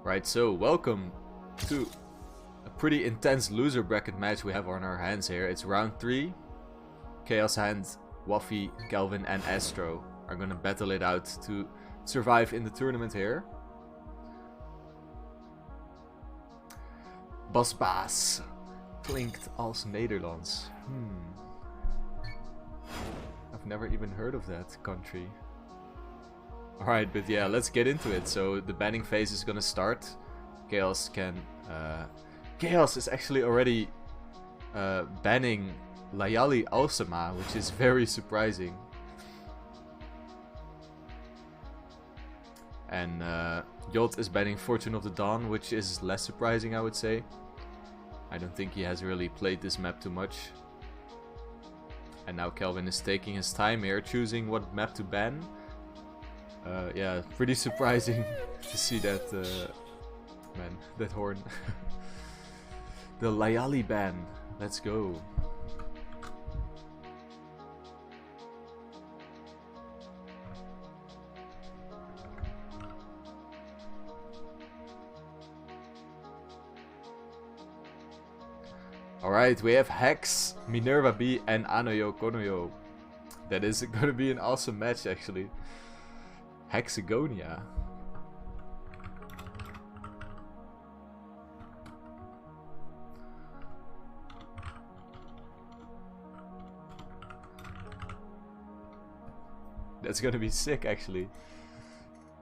Right, so welcome to a pretty intense loser bracket match we have on our hands here. It's round 3. Chaoshand, Waffy, Kalvin and Astro are gonna battle it out to survive in the tournament here. Basbaas klinkt als Nederlands. I've never even heard of that country. Alright, but yeah, let's get into it. So the banning phase is gonna start. Chaos is actually already banning Layali Alsema, which is very surprising. And Yot is banning Fortune of the Dawn, which is less surprising, I would say. I don't think he has really played this map too much. And now Kalvin is taking his time here, choosing what map to ban. Yeah, pretty surprising to see that, man, that horn. The Layali ban, let's go. Alright, we have Hex, Minerva B and Anoyo Konoyo. That is gonna be an awesome match actually. Hexagonia. That's gonna be sick actually.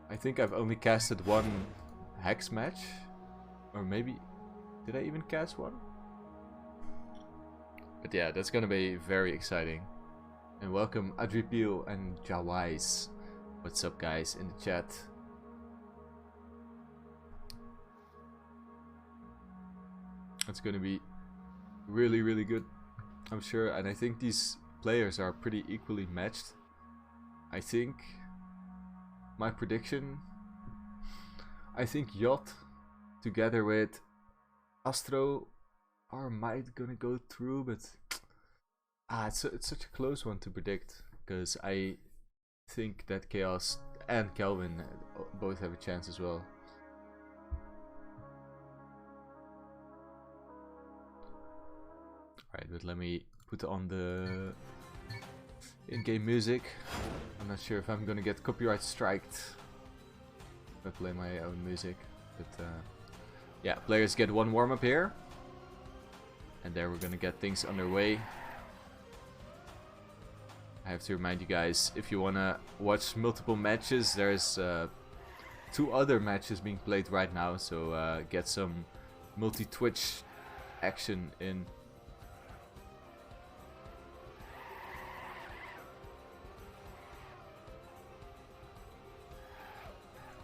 I think I've only casted one Hex match. Or maybe... did I even cast one? But yeah, that's gonna be very exciting. And welcome Adripil and Jawais. What's up guys in the chat? It's gonna be really good, I'm sure, and I think these players are pretty equally matched. I think my prediction, I think Yot together with Astro are might gonna go through, but it's such a close one to predict, because I think that Chaos and Kalvin both have a chance as well. Alright, but let me put on the in-game music. I'm not sure if I'm gonna get copyright striked if I play my own music, but yeah, players get one warm-up here, and there we're gonna get things underway. I have to remind you guys, if you wanna watch multiple matches, there's 2 other matches being played right now, so get some multi-Twitch action in.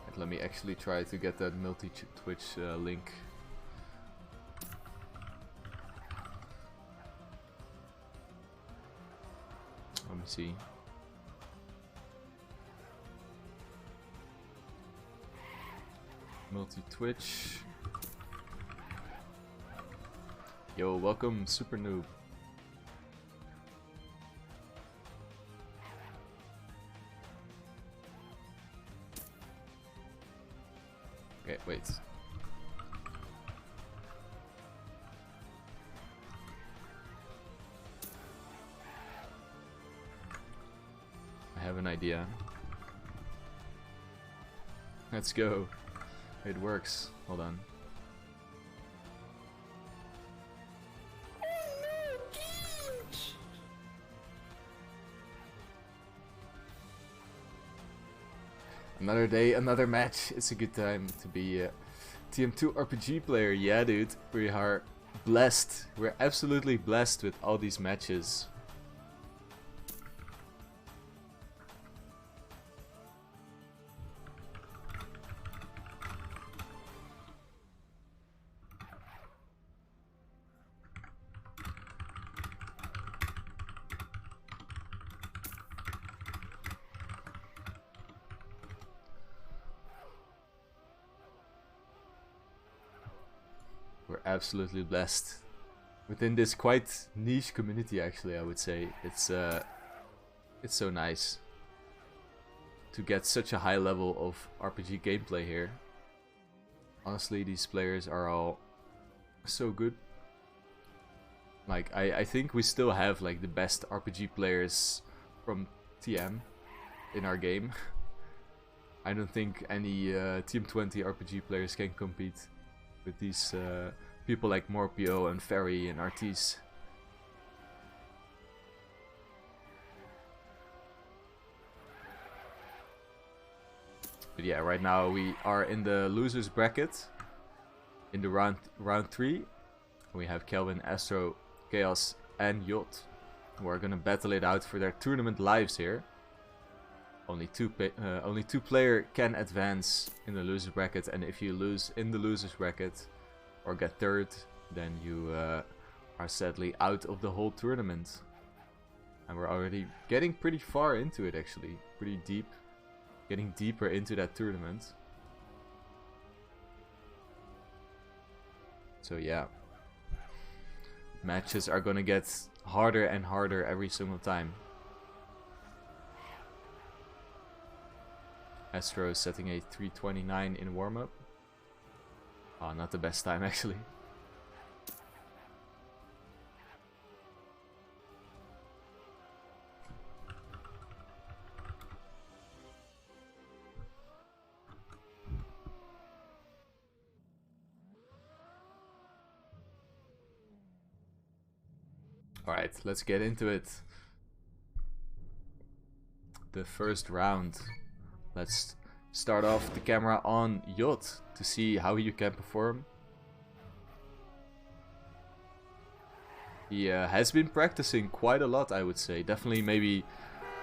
And let me actually try to get that multi-Twitch link. Let me see. Multi-Twitch. Yo, welcome Super Noob. Okay, wait. I have an idea. Let's go. It works. Hold on. Another day, another match. It's a good time to be a TM2 RPG player. Yeah, dude. We are blessed. We're absolutely blessed with all these matches. We're absolutely blessed within this quite niche community. Actually, I would say it's so nice to get such a high level of RPG gameplay here. Honestly, these players are all so good. Like, I think we still have like the best RPG players from TM in our game. I don't think any Team 20 RPG players can compete with these people like Morpio and Ferry and Artis. But yeah, right now we are in the losers bracket in the round 3. We have Kalvin, Astro, Chaos and Yacht, who are gonna battle it out for their tournament lives here. Only two player can advance in the losers bracket, and if you lose in the losers bracket or get third, then you are sadly out of the whole tournament. And we're already getting pretty far into it, actually, pretty deep. Getting deeper into that tournament. So yeah, matches are gonna get harder and harder every single time. Astro is setting a 3:29 in warm-up. Oh, not the best time actually. Alright, let's get into it. The first round. Let's start off the camera on Yacht to see how you can perform. He has been practicing quite a lot, I would say. Definitely maybe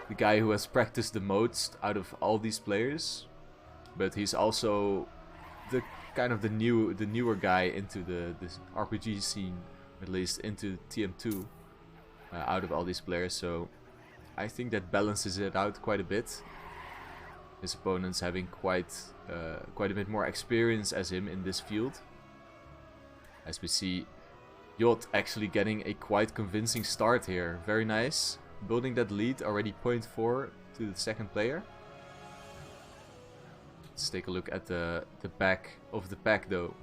the guy who has practiced the most out of all these players. But he's also the kind of the newer guy into this RPG scene, at least into TM2. Out of all these players, so I think that balances it out quite a bit. His opponents having quite a bit more experience as him in this field. As we see Yacht actually getting a quite convincing start here. Very nice. Building that lead, already 0.4 to the second player. Let's take a look at the back of the pack though.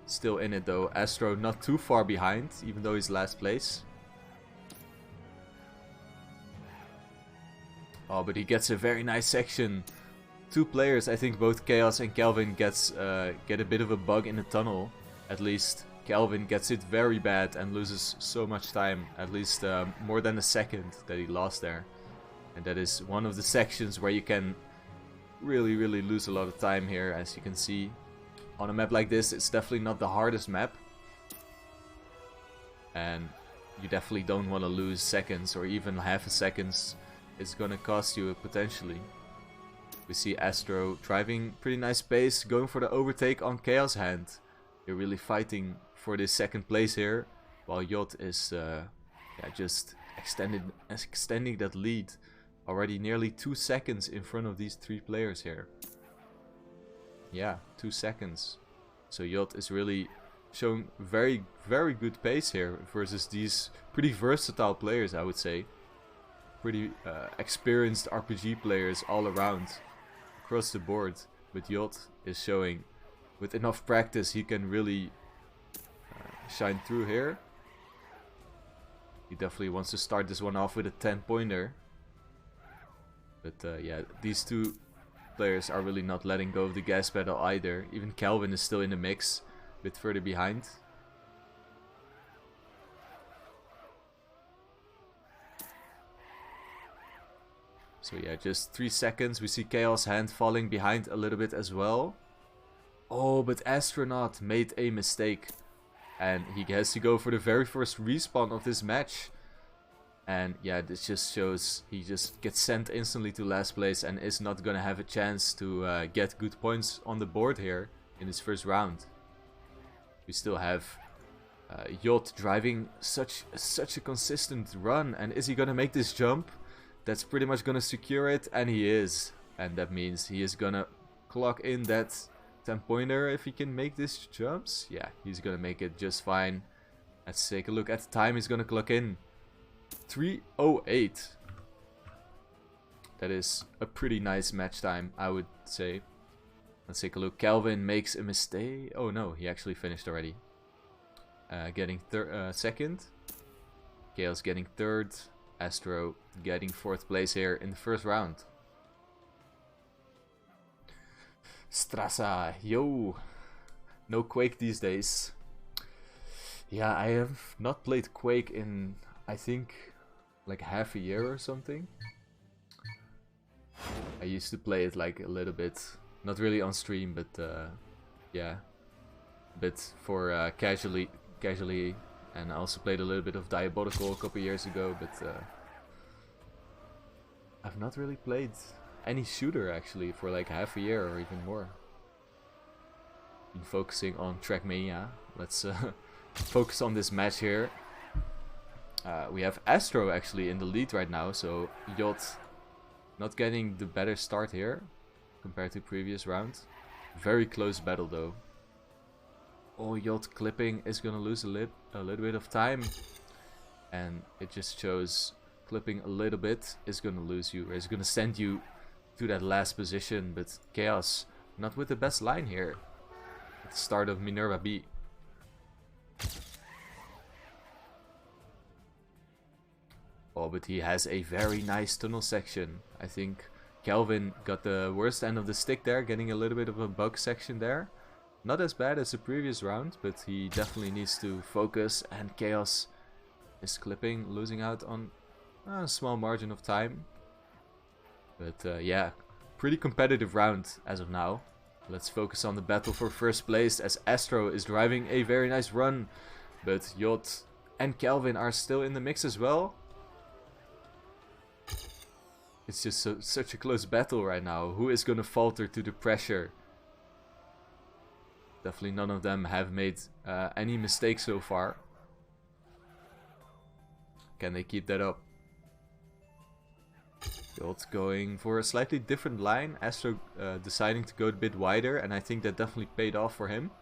Still in it though. Astro not too far behind, even though he's last place. Oh, but he gets a very nice section. Two players, I think both Chaos and Kalvin get a bit of a bug in the tunnel. At least Kalvin gets it very bad and loses so much time. At least more than a second that he lost there. And that is one of the sections where you can really lose a lot of time here, as you can see. On a map like this, it's definitely not the hardest map. And you definitely don't want to lose seconds or even half a second. It's gonna cost you potentially. We see Astro driving pretty nice pace, going for the overtake on Chaoshand. They're really fighting for this second place here, while Yacht is just extending that lead. Already nearly 2 seconds in front of these three players here. Yeah, 2 seconds. So Yacht is really showing very good pace here versus these pretty versatile players, I would say. Pretty experienced RPG players all around, across the board. But Yacht is showing, with enough practice, he can really shine through here. He definitely wants to start this one off with a 10-pointer. But yeah, these two players are really not letting go of the gas pedal either. Even Kalvin is still in the mix, a bit further behind. So yeah, just 3 seconds. We see Chaoshand falling behind a little bit as well. Oh, but Astronaut made a mistake. And he has to go for the very first respawn of this match. And yeah, this just shows he just gets sent instantly to last place and is not gonna have a chance to get good points on the board here in this first round. We still have Yacht driving such a consistent run. And is he gonna make this jump? That's pretty much gonna secure it, and he is. And that means he is gonna clock in that 10-pointer if he can make these jumps. Yeah, he's gonna make it just fine. Let's take a look at the time he's gonna clock in. 3:08. That is a pretty nice match time, I would say. Let's take a look. Kalvin makes a mistake. Oh no, he actually finished already. Getting second. Chaos getting third. Astro getting fourth place here in the first round. Strassa, yo! No Quake these days. Yeah, I have not played Quake in, I think, like half a year or something. I used to play it like a little bit, not really on stream, but yeah, a bit for casually, and I also played a little bit of Diabolical a couple years ago, but I've not really played any shooter actually for like half a year or even more. Been focusing on Trackmania. Let's focus on this match here. We have Astro actually in the lead right now, so Yacht not getting the better start here compared to previous rounds. Very close battle though. Oh, Yacht clipping is gonna lose a little bit of time, and it just shows clipping a little bit is gonna lose you, or is gonna send you to that last position. But Chaos not with the best line here at the start of Minerva B. Oh, but he has a very nice tunnel section. I think Kalvin got the worst end of the stick there, getting a little bit of a bug section there. Not as bad as the previous round, but he definitely needs to focus, and Chaos is clipping, losing out on a small margin of time. But yeah, pretty competitive round as of now. Let's focus on the battle for first place, as Astro is driving a very nice run, but Yacht and Kalvin are still in the mix as well. It's just such a close battle right now. Who is gonna falter to the pressure? Definitely none of them have made any mistakes so far. Can they keep that up? Yacht going for a slightly different line. Astro deciding to go a bit wider, and I think that definitely paid off for him.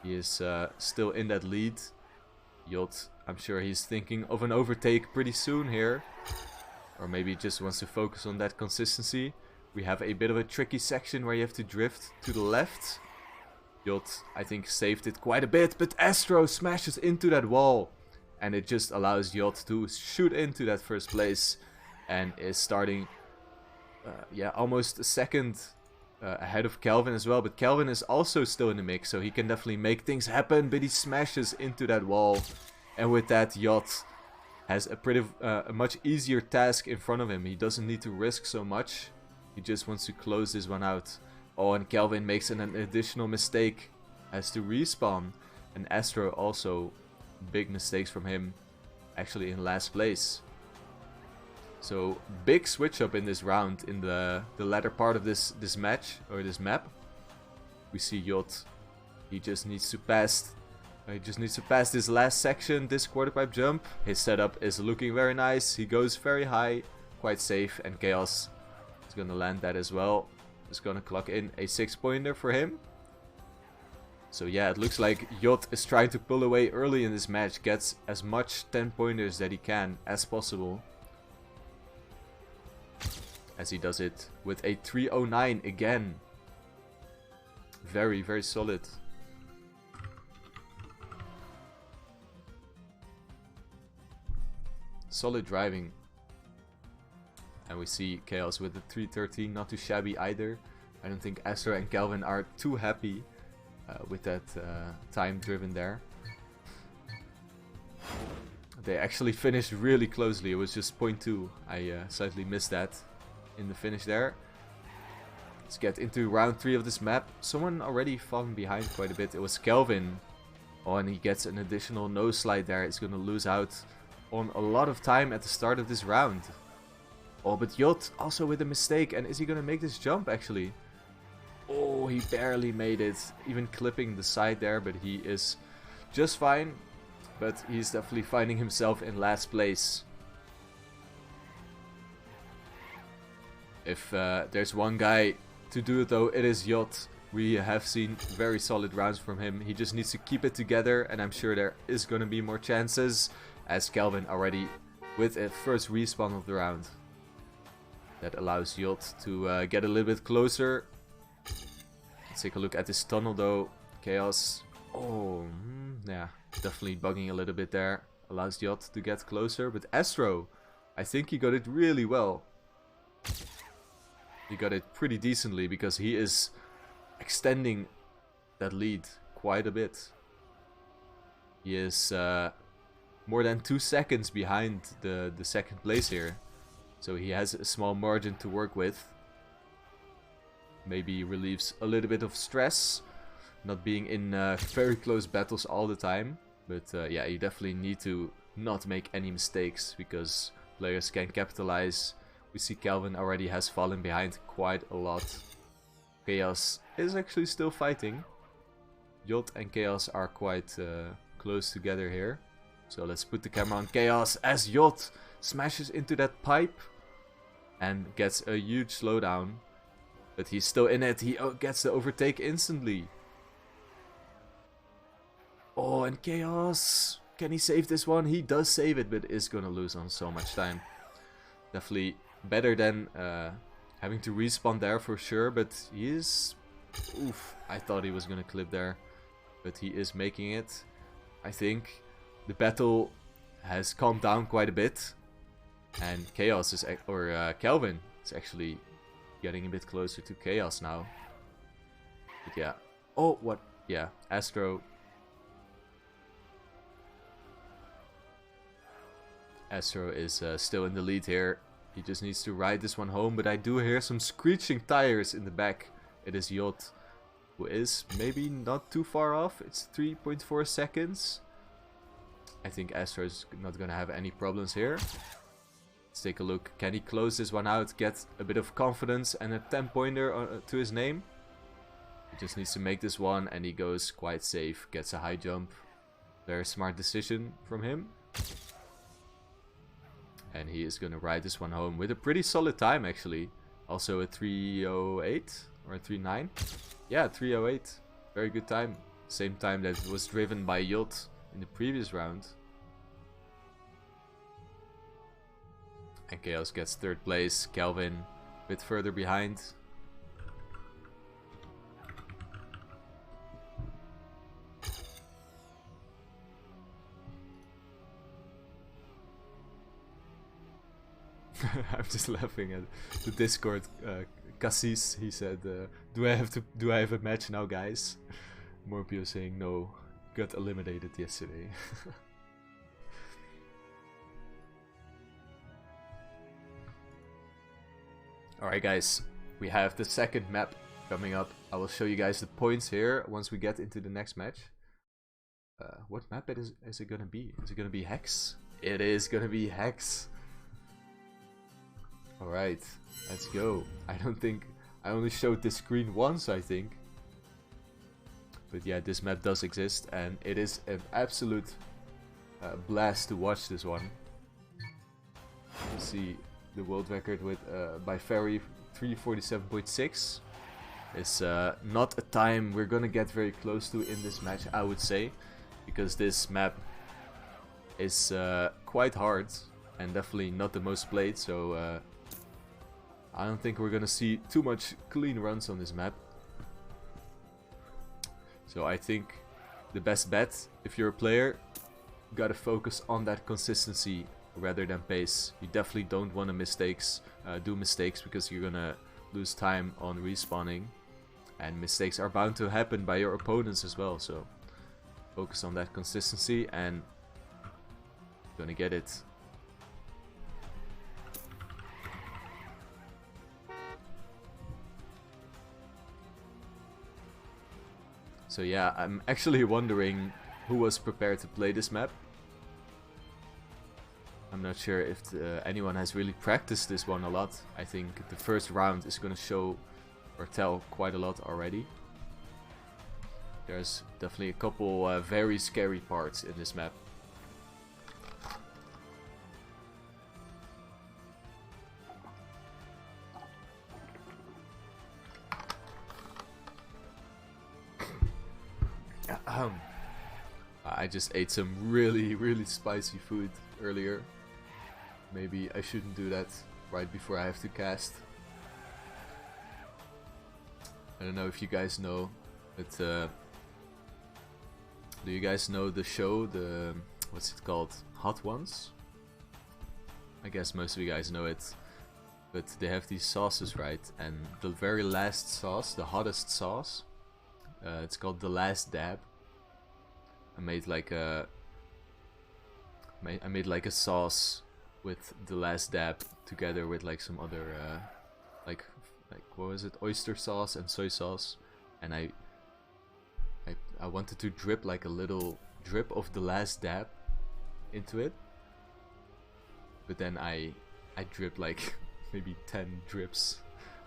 He is still in that lead. Yacht, I'm sure he's thinking of an overtake pretty soon here. Or maybe just wants to focus on that consistency. We have a bit of a tricky section where you have to drift to the left. Yacht, I think, saved it quite a bit, but Astro smashes into that wall. And it just allows Yacht to shoot into that first place. And is starting, yeah, almost a second ahead of Kalvin as well. But Kalvin is also still in the mix, so he can definitely make things happen. But he smashes into that wall. And with that, Yacht has a much easier task in front of him. He doesn't need to risk so much. He just wants to close this one out. Oh, and Kalvin makes an additional mistake. Has to respawn. And Astro also, big mistakes from him. Actually in last place. So, big switch up in this round, in the latter part of this match, or this map. We see Yacht. He just needs to pass. He just needs to pass this last section, this quarter pipe jump. His setup is looking very nice. He goes very high, quite safe, and Chaos is gonna land that as well. Is gonna clock in a 6-pointer for him. So yeah, it looks like Yacht is trying to pull away early in this match, gets as much 10-pointers that he can as possible. As he does it with a 309 again. Very, very solid. Solid driving. And we see Chaos with the 313, not too shabby either. I don't think Astro and Kalvin are too happy with that time driven there. They actually finished really closely. It was just 0.2. I slightly missed that in the finish there. Let's get into round 3 of this map. Someone already falling behind quite a bit. It was Kalvin. Oh, and he gets an additional nose slide there. It's gonna lose out on a lot of time at the start of this round. Oh, but Yacht also with a mistake. And is he gonna make this jump actually? Oh, he barely made it. Even clipping the side there, but he is just fine. But he's definitely finding himself in last place. If there's one guy to do it though, it is Yacht. We have seen very solid rounds from him. He just needs to keep it together, and I'm sure there is going to be more chances, as Kalvin already with a first respawn of the round. That allows Yacht to get a little bit closer. Let's take a look at this tunnel though. Chaos. Oh, yeah, definitely bugging a little bit there. Allows Yacht to get closer, but Astro, I think he got it really well. He got it pretty decently because he is extending that lead quite a bit. He is more than 2 seconds behind the second place here. So he has a small margin to work with. Maybe relieves a little bit of stress. Not being in very close battles all the time. But yeah, you definitely need to not make any mistakes. Because players can capitalize. We see Kalvin already has fallen behind quite a lot. Chaos is actually still fighting. Yacht and Chaos are quite close together here. So let's put the camera on Chaos as Yacht smashes into that pipe. And gets a huge slowdown. But he's still in it. He gets the overtake instantly. Oh, and Chaos. Can he save this one? He does save it, but is going to lose on so much time. Definitely better than having to respawn there for sure. But he is... Oof, I thought he was going to clip there. But he is making it. I think the battle has calmed down quite a bit. And Chaos is... Or Kalvin is actually getting a bit closer to Chaos now. But yeah. Oh, what? Yeah, Astro... Astro is still in the lead here. He just needs to ride this one home. But I do hear some screeching tires in the back. It is Yacht, who is maybe not too far off. It's 3.4 seconds. I think Astro is not going to have any problems here. Let's take a look. Can he close this one out? Get a bit of confidence and a 10-pointer to his name. He just needs to make this one and he goes quite safe. Gets a high jump. Very smart decision from him. And he is going to ride this one home with a pretty solid time actually. Also a 3:08 or a 3:09. Yeah, 3:08. Very good time. Same time that was driven by Yacht in the previous round. And Chaos gets 3rd place. Kalvin a bit further behind. I'm just laughing at the Discord. Cassis, he said, "Do I have a match now, guys?" More people saying no. Got eliminated yesterday. Alright guys, we have the second map coming up. I will show you guys the points here once we get into the next match. What map is it gonna be? Is it gonna be Hex? It is gonna be Hex. Alright, let's go. I don't think... I only showed this screen once, I think. But yeah, this map does exist and it is an absolute blast to watch this one. You see the world record with by Ferry 3:47.6. It's not a time we're gonna get very close to in this match, I would say. Because this map is quite hard and definitely not the most played, so I don't think we're gonna see too much clean runs on this map. So I think the best bet, if you're a player, you gotta focus on that consistency rather than pace. You definitely don't want to do mistakes because you're gonna lose time on respawning. And mistakes are bound to happen by your opponents as well, so focus on that consistency and you're gonna get it. So yeah, I'm actually wondering who was prepared to play this map. I'm not sure if anyone has really practiced this one a lot. I think the first round is going to show or tell quite a lot already. There's definitely a couple very scary parts in this map. I just ate some really spicy food earlier. Maybe I shouldn't do that right before I have to cast. don't know if you guys know, but do you guys know the show, what's it called? Hot Ones? I guess most of you guys know it. But they have these sauces, right? And the very last sauce, the hottest sauce, it's called the Last Dab. I made like a sauce with the Last Dab together with like some other like what was it? Oyster sauce and soy sauce, and I wanted to drip like a little drip of the Last Dab into it, but then I dripped like maybe 10 drips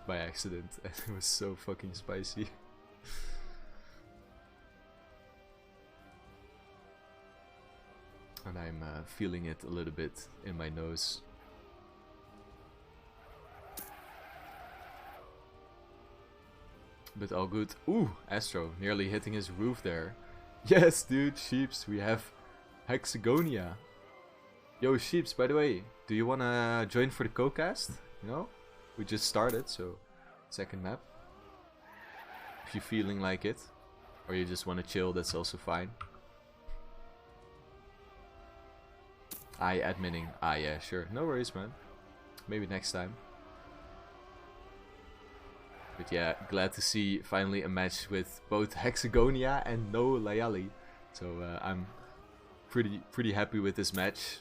by accident, and it was so fucking spicy. And I'm feeling it a little bit in my nose. But all good. Ooh, Astro nearly hitting his roof there. Yes, dude, Sheeps, we have Hexagonia. Yo, Sheeps, by the way, do you wanna join for the co-cast? You know, we just started, so second map. If you're feeling like it, or you just wanna chill, that's also fine. Adminning. Yeah, sure. No worries, man. Maybe next time. But yeah, glad to see finally a match with both Hexagonia and no Layali. So I'm pretty happy with this match,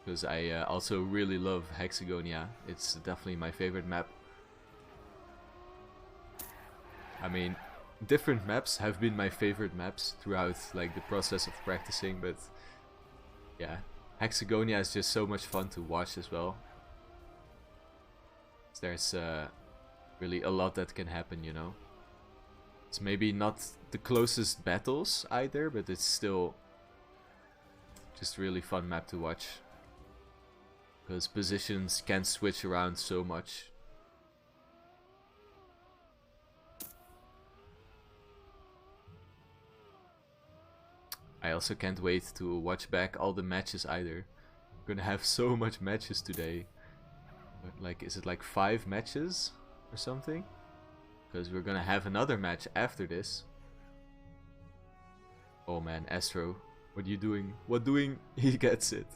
because I also really love Hexagonia. It's definitely my favorite map. I mean, different maps have been my favorite maps throughout like the process of practicing, but yeah, Hexagonia is just so much fun to watch as well. There's really a lot that can happen, you know. It's maybe not the closest battles either, but it's still just really fun map to watch, because positions can switch around so much. I also can't wait to watch back all the matches either. We're gonna have so much matches today. But like, is it like 5 matches or something? Because we're gonna have another match after this. Oh man, Astro, what are you doing? What doing? He gets it.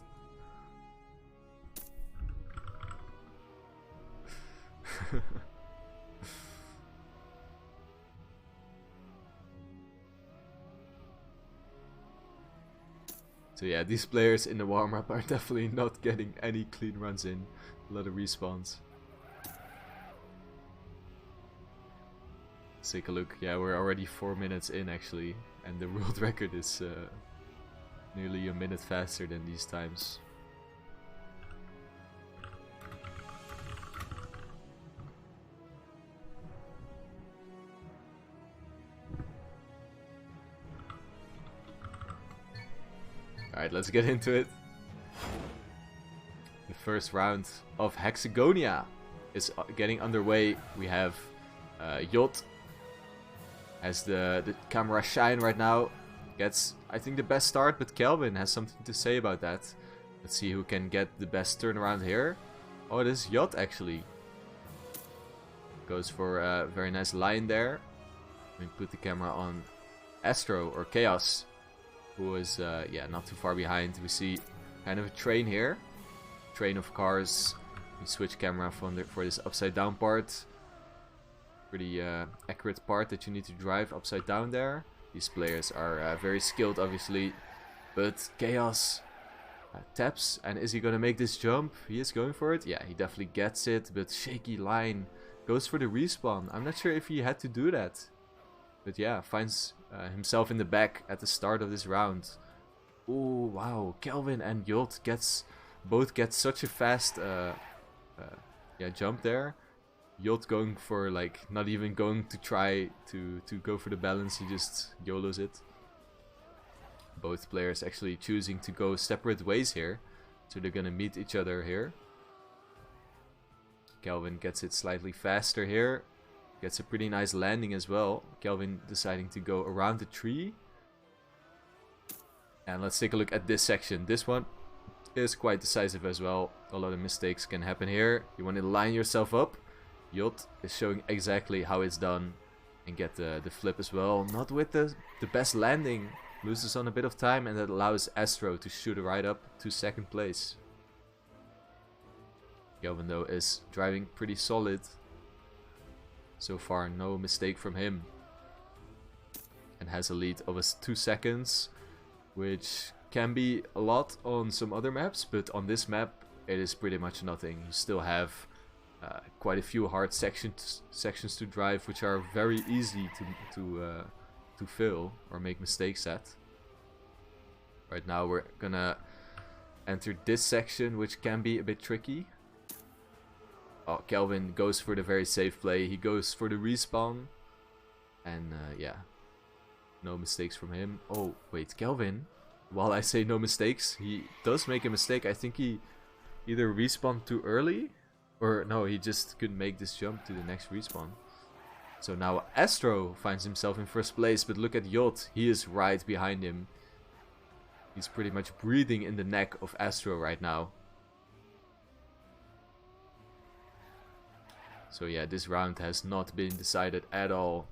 So yeah, these players in the warm-up are definitely not getting any clean runs in. A lot of respawns. Let's take a look. Yeah, we're already 4 minutes in actually, and the world record is nearly a minute faster than these times. Alright, let's get into it. The first round of Hexagonia is getting underway. We have Yot has the camera shine right now. Gets, I think, the best start, but Kalvin has something to say about that. Let's see who can get the best turnaround here. Oh, it is Yot actually. Goes for a very nice line there. We put the camera on Astro or Chaos, who is yeah, not too far behind. We see kind of a train here, train of cars. We switch camera for this upside down part. Pretty accurate part that you need to drive upside down there. These players are very skilled, obviously, but Chaos taps, and is he gonna make this jump? He is going for it. Yeah, he definitely gets it, but shaky line, goes for the respawn. I'm not sure if he had to do that, but yeah, finds himself in the back at the start of this round. Oh wow, Kalvin and Yot both get such a fast yeah, jump there. Yot going for, like, not even going to try to go for the balance, he just YOLOs it. Both players actually choosing to go separate ways here, so they're gonna meet each other here. Kalvin gets it slightly faster here. Gets a pretty nice landing as well. Kalvin deciding to go around the tree. And let's take a look at this section. This one is quite decisive as well. A lot of mistakes can happen here. You want to line yourself up. Yot is showing exactly how it's done. And get the flip as well. Not with the best landing. Loses on a bit of time, and that allows Astro to shoot right up to second place. Kalvin though is driving pretty solid. So far no mistake from him. And has a lead of 2 seconds. Which can be a lot on some other maps, but on this map it is pretty much nothing. You still have quite a few hard sections to drive, which are very easy to fail or make mistakes at. Right now we're gonna enter this section, which can be a bit tricky. Oh, Kalvin goes for the very safe play. He goes for the respawn, and yeah, no mistakes from him. Oh wait, Kalvin, while I say no mistakes, he does make a mistake. I think he either respawned too early, or no, he just couldn't make this jump to the next respawn. So now Astro finds himself in first place, but look at Yot. He is right behind him. He's pretty much breathing in the neck of Astro right now. So yeah, this round has not been decided at all.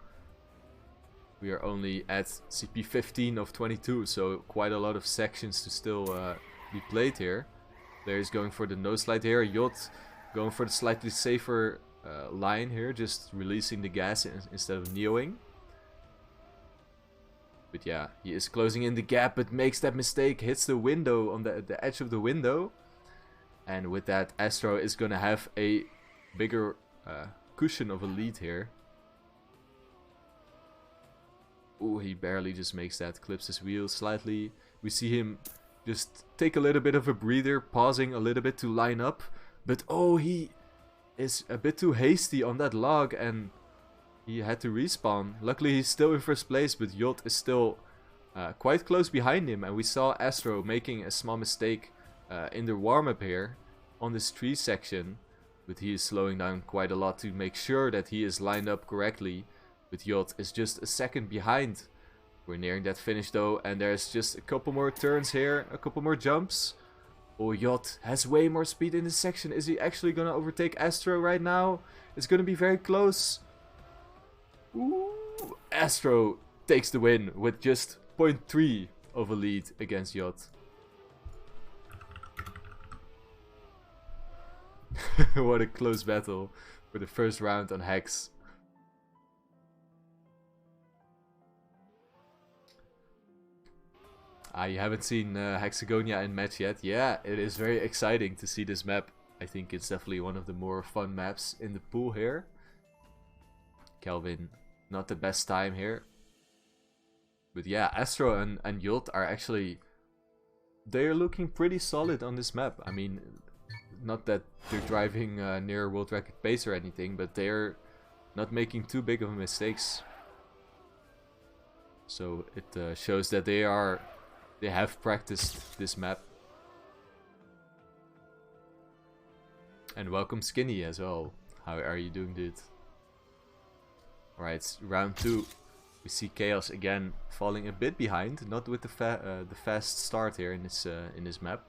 We are only at CP 15 of 22, so quite a lot of sections to still be played here. Players going for the no slide here. Yot going for the slightly safer line here, just releasing the gas instead of neoing. But yeah, he is closing in the gap, but makes that mistake, hits the window on the edge of the window. And with that, Astro is gonna have a bigger cushion of a lead here. Ooh, he barely just makes that, clips his wheel slightly. We see him just take a little bit of a breather, pausing a little bit to line up. But oh, he is a bit too hasty on that log, and he had to respawn. Luckily he's still in first place, but Yot is still quite close behind him. And we saw Astro making a small mistake in the warm-up here on this tree section. But he is slowing down quite a lot to make sure that he is lined up correctly. But Yot is just a second behind. We're nearing that finish though, and there's just a couple more turns here, a couple more jumps. Oh, Yot has way more speed in this section. Is he actually gonna overtake Astro right now? It's gonna be very close. Ooh, Astro takes the win with just 0.3 of a lead against Yot. What a close battle for the first round on Hex. You haven't seen Hexagonia in match yet. Yeah, it is very exciting to see this map. I think it's definitely one of the more fun maps in the pool here. Kalvin, not the best time here. But yeah, Astro and Yot are actually... they're looking pretty solid on this map. I mean, not that they're driving near world record pace or anything, but they're not making too big of mistakes. So it shows that they have practiced this map. And welcome Skinny as well. How are you doing, dude? Alright, round 2. We see Chaos again falling a bit behind, not with the fast start here in this map.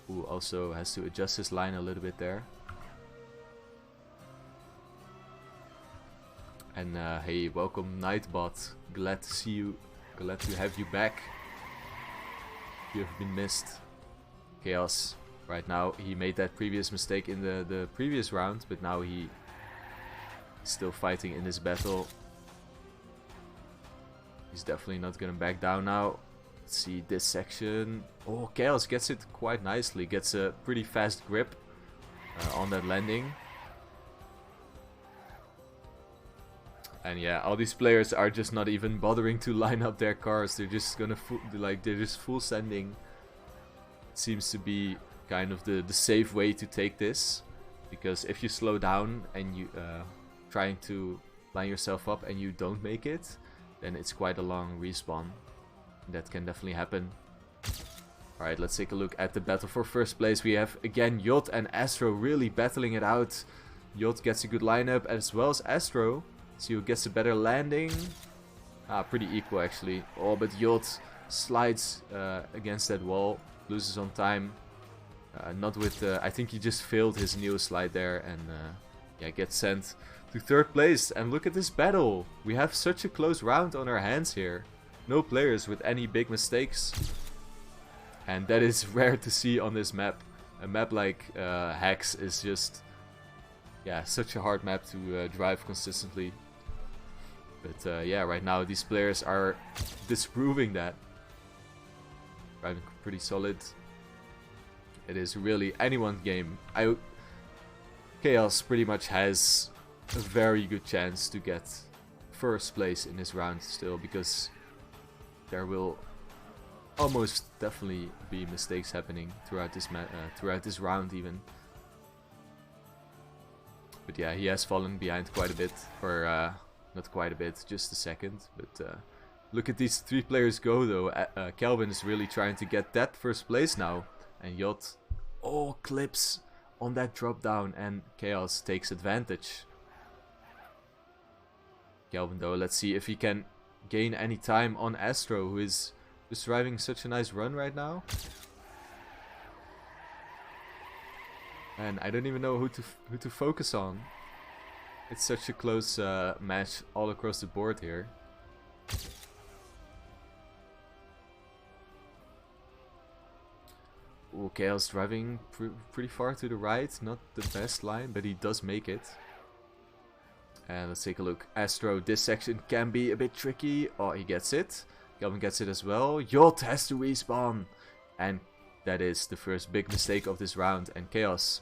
Who also has to adjust his line a little bit there. And hey, welcome Nightbot. Glad to see you. Glad to have you back. You have been missed. Chaos. Right now, he made that previous mistake in the previous round, but now he's still fighting in this battle. He's definitely not gonna back down now. Let's see this section. Oh, Chaos gets it quite nicely. Gets a pretty fast grip on that landing. And yeah, all these players are just not even bothering to line up their cars. They're just gonna they're just full sending. It seems to be kind of the safe way to take this, because if you slow down and you trying to line yourself up and you don't make it, then it's quite a long respawn. That can definitely happen. Alright, let's take a look at the battle for first place. We have again Yot and Astro really battling it out. Yot gets a good lineup as well as Astro. See who gets a better landing. Pretty equal actually. Oh, but Yot slides against that wall. Loses on time. Not with... I think he just failed his neo slide there and yeah, gets sent to 3rd place. And look at this battle. We have such a close round on our hands here. No players with any big mistakes. And that is rare to see on this map. A map like Hex is just... yeah, such a hard map to drive consistently. But yeah, right now these players are disproving that. Driving pretty solid. It is really anyone's game. Chaos pretty much has a very good chance to get 1st place in this round still, because there will almost definitely be mistakes happening throughout this round even. But yeah, he has fallen behind quite a bit, or not quite a bit, just a second. But look at these 3 players go though. Kalvin is really trying to get that 1st place now. And Jot, oh, clips on that drop down, and Chaos takes advantage. Kalvin though, let's see if he can gain any time on Astro, who is just driving such a nice run right now. And I don't even know who to focus on. It's such a close match all across the board here. Oh, Chaos driving pretty far to the right. Not the best line, but he does make it. And let's take a look. Astro, this section can be a bit tricky. Oh, he gets it. Kalvin gets it as well. Jot has to respawn. And that is the first big mistake of this round. And Chaos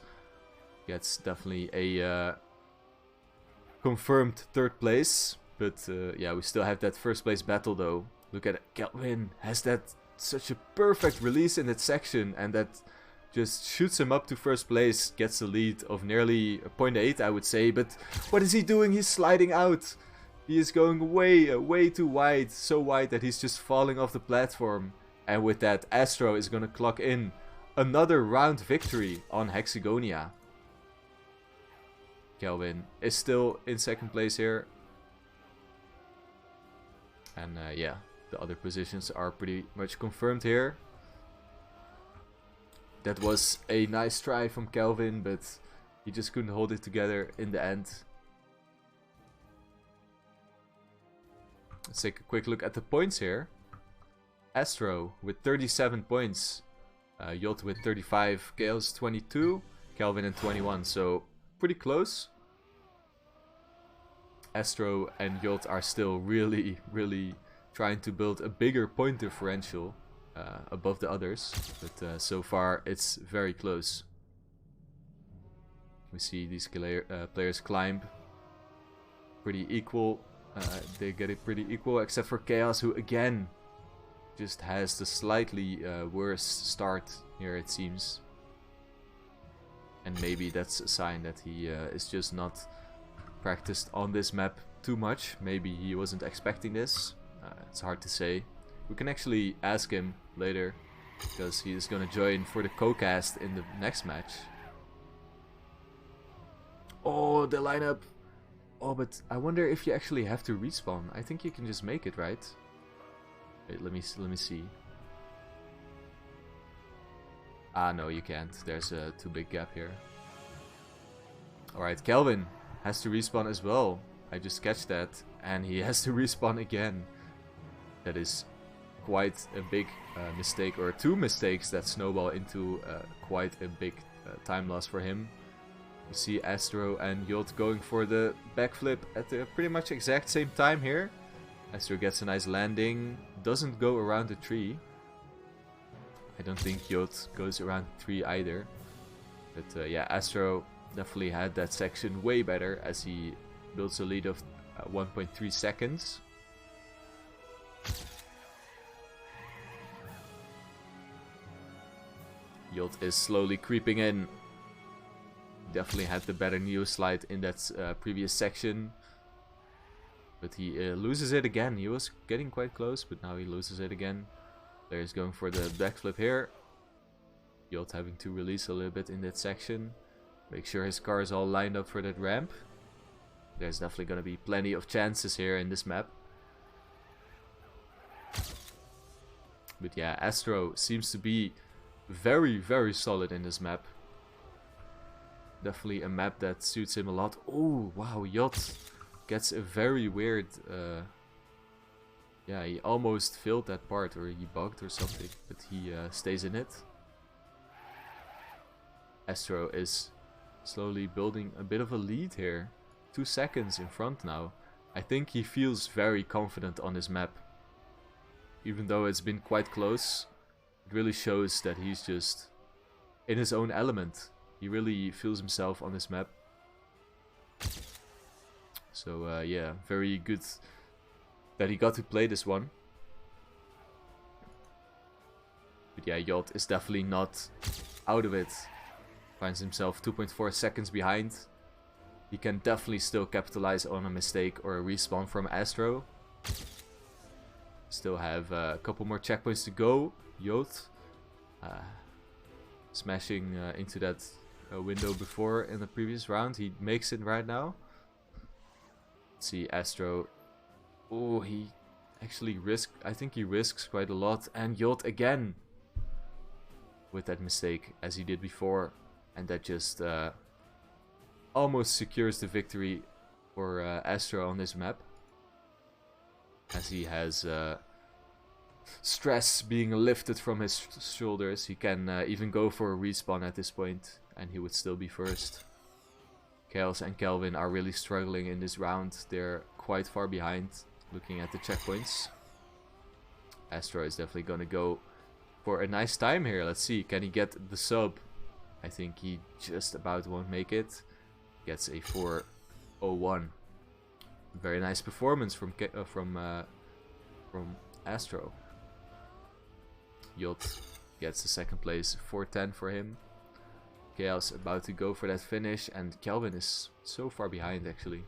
gets definitely a confirmed 3rd place. But yeah, we still have that 1st place battle though. Look at it. Kalvin has that such a perfect release in that section, and that just shoots him up to 1st place, gets a lead of nearly 0.8 I would say. But what is he doing? He's sliding out. He is going way too wide, so wide that he's just falling off the platform. And with that, Astro is gonna clock in another round victory on Hexagonia. Kalvin is still in 2nd place here. And yeah, the other positions are pretty much confirmed here. That was a nice try from Kalvin, but he just couldn't hold it together in the end. Let's take a quick look at the points here. Astro with 37 points. Jot with 35. Chaos 22. Kalvin and 21. So pretty close. Astro and Jot are still really trying to build a bigger point differential above the others, but so far it's very close. We see these players climb pretty equal. They get it pretty equal, except for Chaos, who again just has the slightly worse start here, it seems. And maybe that's a sign that he is just not practiced on this map too much. Maybe he wasn't expecting this. It's hard to say. We can actually ask him later, because he is going to join for the co-cast in the next match. Oh, the lineup. Oh, but I wonder if you actually have to respawn. I think you can just make it, right? Wait, let me see. Ah, no, you can't. There's a too big gap here. Alright, Kalvin has to respawn as well. I just catch that. And he has to respawn again. That is quite a big mistake, or 2 mistakes that snowball into quite a big time loss for him. You see Astro and Jot going for the backflip at the pretty much exact same time here. Astro gets a nice landing, doesn't go around the tree. I don't think Jot goes around the tree either. But yeah, Astro definitely had that section way better, as he builds a lead of 1.3 seconds. Jot is slowly creeping in. Definitely had the better neo slide in that previous section. But he loses it again. He was getting quite close, but now he loses it again. Player's going for the backflip here. Jot having to release a little bit in that section. Make sure his car is all lined up for that ramp. There's definitely going to be plenty of chances here in this map. But yeah, Astro seems to be very, very solid in this map. Definitely a map that suits him a lot. Oh, wow, Yacht gets a very weird... yeah, he almost failed that part, or he bugged or something, but he stays in it. Astro is slowly building a bit of a lead here. 2 seconds in front now. I think he feels very confident on this map. Even though it's been quite close, it really shows that he's just in his own element. He really feels himself on this map. So yeah, very good that he got to play this one. But yeah, Yacht is definitely not out of it. Finds himself 2.4 seconds behind. He can definitely still capitalize on a mistake or a respawn from Astro. Still have a couple more checkpoints to go. Yacht smashing into that window before in the previous round. He makes it right now. Let's see, Astro. Oh, he actually I think he risks quite a lot. And Yacht again with that mistake as he did before. And that just almost secures the victory for Astro on this map. As he has stress being lifted from his shoulders. He can even go for a respawn at this point. And he would still be first. Chaos and Kalvin are really struggling in this round. They're quite far behind looking at the checkpoints. Astro is definitely going to go for a nice time here. Let's see, can he get the sub? I think he just about won't make it. Gets a 4:01. Very nice performance from Astro. Yacht gets the second place, 4:10 for him. Chaos about to go for that finish, and Kalvin is so far behind actually.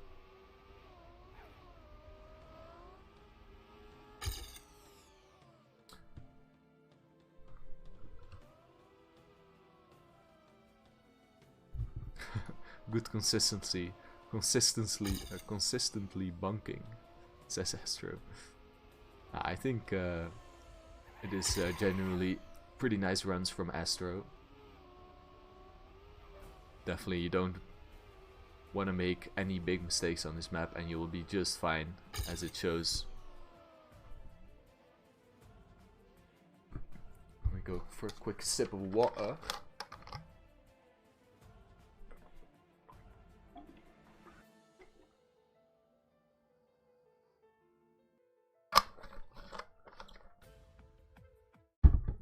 Good consistency, consistently bunking, says Astro. I think it is genuinely pretty nice runs from Astro. Definitely you don't want to make any big mistakes on this map and you will be just fine, as it shows. Let me go for a quick sip of water.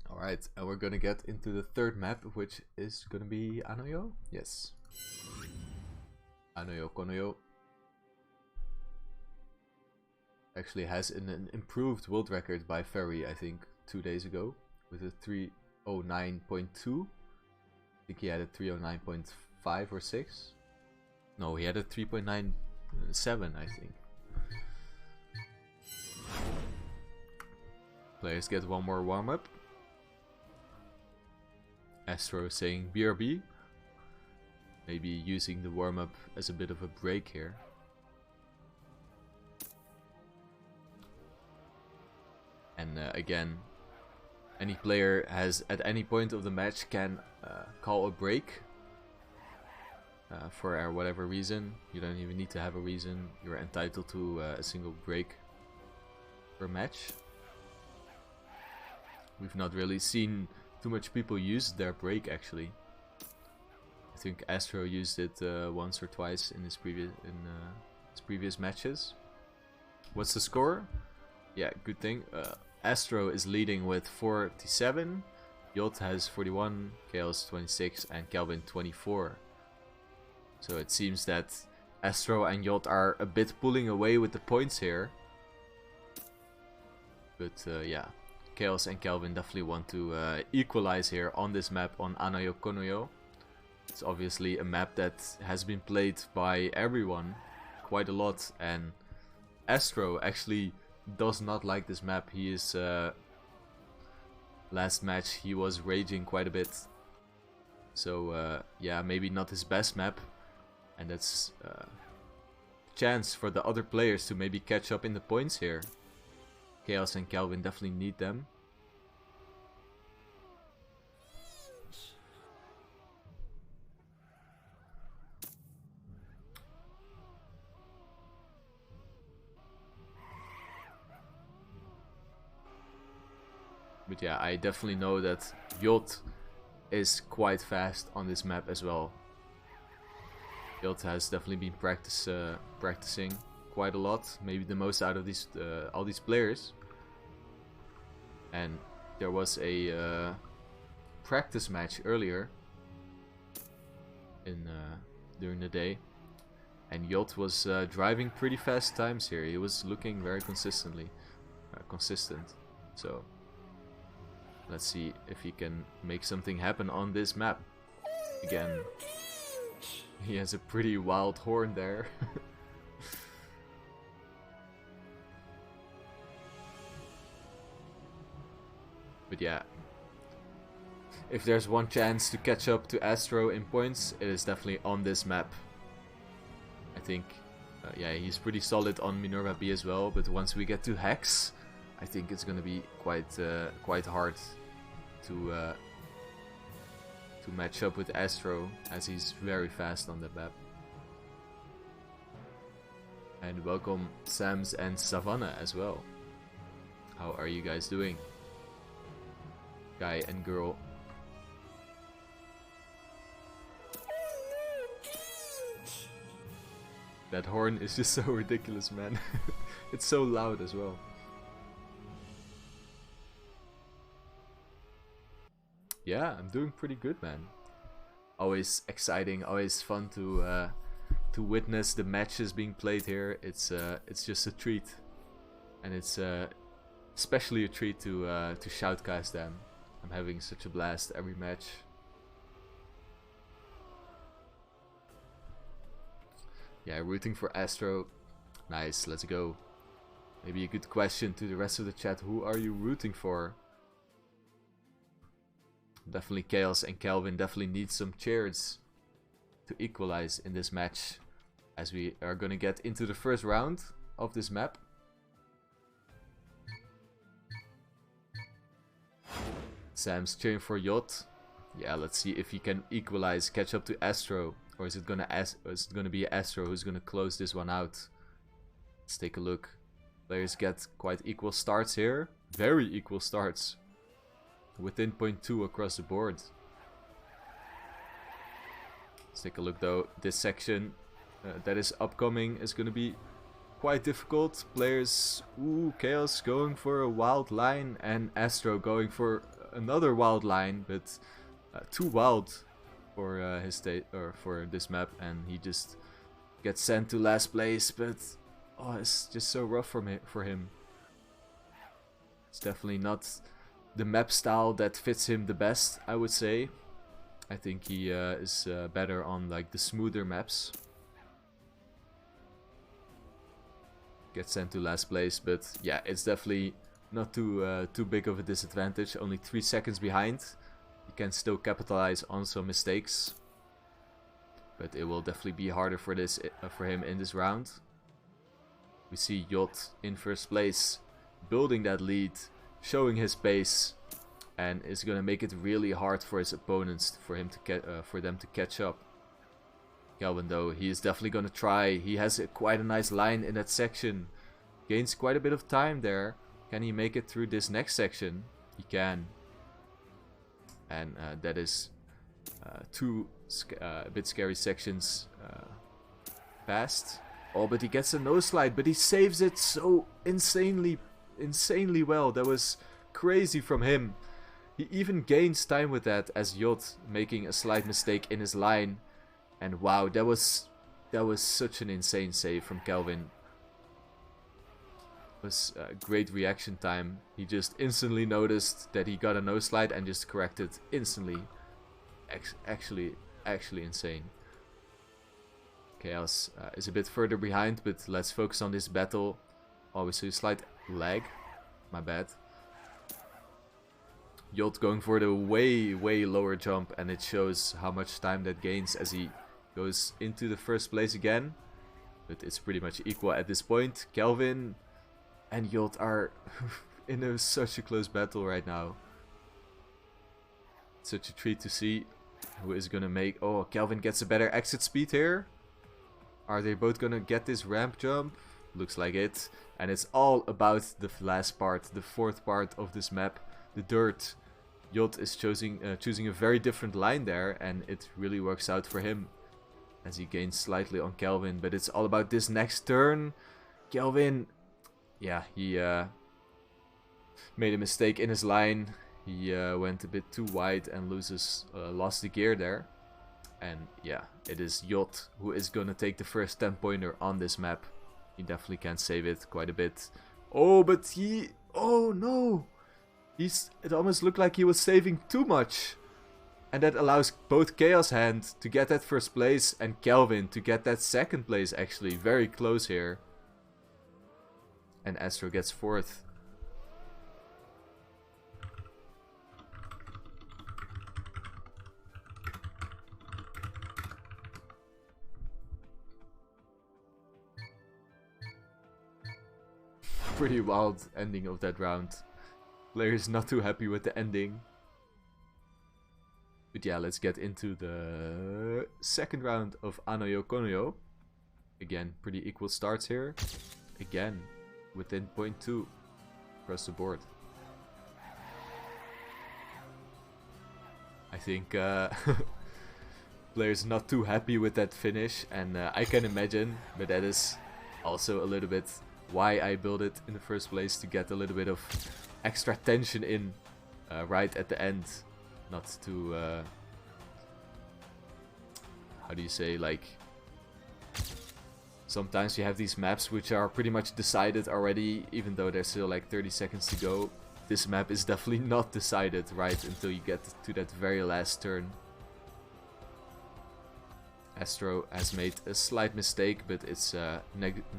Alright, and we're gonna get into the third map, which is gonna be Anoyo? Yes. Anoyo Konoyo. Actually has an improved world record by Ferry, I think, 2 days ago. With a 309.2. I think he had a 309.5 or 6. No, he had a 3.97, I think. Players get one more warm-up. Astro saying BRB. Maybe using the warm-up as a bit of a break here. And again, any player has at any point of the match can call a break. For whatever reason. You don't even need to have a reason. You're entitled to a single break per match. We've not really seen too much people use their break actually. I think Astro used it once or twice in his previous matches. What's the score? Yeah, good thing. Astro is leading with 47. Yacht has 41, Chaos 26, and Kalvin 24. So it seems that Astro and Yacht are a bit pulling away with the points here. But yeah. Chaos and Kalvin definitely want to equalize here on this map on Anoyo Konoyo. It's obviously a map that has been played by everyone quite a lot, and Astro actually does not like this map. He is last match he was raging quite a bit. So yeah, maybe not his best map, and that's a chance for the other players to maybe catch up in the points here. Chaos and Kalvin definitely need them. But yeah, I definitely know that Jot is quite fast on this map as well. Jot has definitely been practicing quite a lot, maybe the most out of these all these players. And there was a practice match earlier in during the day, and Jot was driving pretty fast times here. He was looking very consistent. So let's see if he can make something happen on this map. Again, he has a pretty wild horn there. But yeah, if there's one chance to catch up to Astro in points, it is definitely on this map. I think, yeah, he's pretty solid on Minerva B as well, but once we get to Hex, I think it's gonna be quite hard to match up with Astro, as he's very fast on that map. And welcome Sams and Savannah as well. How are you guys doing? Guy and girl. That horn is just so ridiculous, man. It's so loud as well. Yeah, I'm doing pretty good, man. Always exciting, always fun to witness the matches being played here. It's just a treat, and it's especially a treat to shoutcast them. I'm having such a blast every match. Yeah, rooting for Astro. Nice, let's go. Maybe a good question to the rest of the chat. Who are you rooting for? Definitely Chaos and Kalvin definitely need some cheers to equalize in this match, as we are gonna get into the first round of this map. Sam's cheering for Jot. Yeah, let's see if he can equalize, catch up to Astro, or is it gonna be Astro who's gonna close this one out? Let's take a look. Players get quite equal starts here, very equal starts, within 0.2 across the board. Let's take a look though. This section that is upcoming is gonna be quite difficult. Players, Chaos going for a wild line, and Astro going for another wild line, but too wild for his state or for this map, and he just gets sent to last place. But oh, it's just so rough for him. It's definitely not the map style that fits him the best, I would say. I think he is better on like the smoother maps. Gets sent to last place, but yeah, it's definitely not too big of a disadvantage. Only 3 seconds behind. He can still capitalize on some mistakes, but it will definitely be harder for him in this round. We see Jot in first place, building that lead, showing his pace, and is gonna make it really hard for his opponents for them to catch up. Kalvin though, he is definitely gonna try. He has quite a nice line in that section, gains quite a bit of time there. Can he make it through this next section? He can. And that is two a bit scary sections past. Oh, but he gets a no slide, but he saves it so insanely well. That was crazy from him. He even gains time with that, as Jot making a slight mistake in his line. And wow, that was such an insane save from Kalvin. It was great reaction time. He just instantly noticed that he got a no slide and just corrected instantly. Actually insane. Chaos is a bit further behind, but let's focus on this battle. Obviously, a slight lag. My bad. Jot going for the way lower jump, and it shows how much time that gains as he goes into the first place again. But it's pretty much equal at this point. Kalvin and Jot are in such a close battle right now. Such a treat to see who is gonna make... Oh, Kalvin gets a better exit speed here. Are they both gonna get this ramp jump? Looks like it. And it's all about the last part, the fourth part of this map. the dirt, Jot is choosing a very different line there, and it really works out for him as he gains slightly on Kalvin. But it's all about this next turn. Kalvin, yeah, he made a mistake in his line. He went a bit too wide and lost the gear there. And yeah, it is Jot who is gonna take the first 10-pointer on this map. He definitely can save it quite a bit. Oh, but he... Oh no! It almost looked like he was saving too much. And that allows both Chaoshand to get that first place and Kalvin to get that second place, actually. Very close here. And Astro gets fourth. Pretty wild ending of that round. Players not too happy with the ending. But yeah, let's get into the second round of Anoyo Konoyo. Again, pretty equal starts here. Again, within 0.2 across the board. I think players not too happy with that finish, and I can imagine, but that is also a little bit why I built it in the first place, to get a little bit of extra tension in right at the end. Not to, how do you say, like, sometimes you have these maps which are pretty much decided already, even though there's still like 30 seconds to go. This map is definitely not decided right until you get to that very last turn. Astro has made a slight mistake, but it's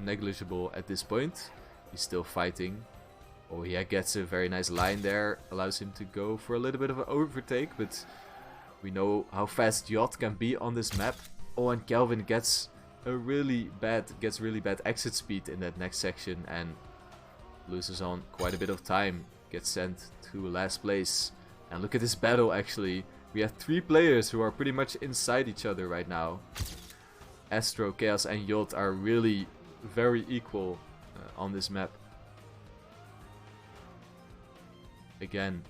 negligible at this point. He's still fighting. Oh, he gets a very nice line there, allows him to go for a little bit of an overtake, but we know how fast Jot can be on this map. Oh, and Kalvin gets really bad exit speed in that next section and loses on quite a bit of time. Gets sent to last place. And look at this battle, actually. We have 3 players who are pretty much inside each other right now. Astro, Chaos and Jot are really very equal on this map. Again.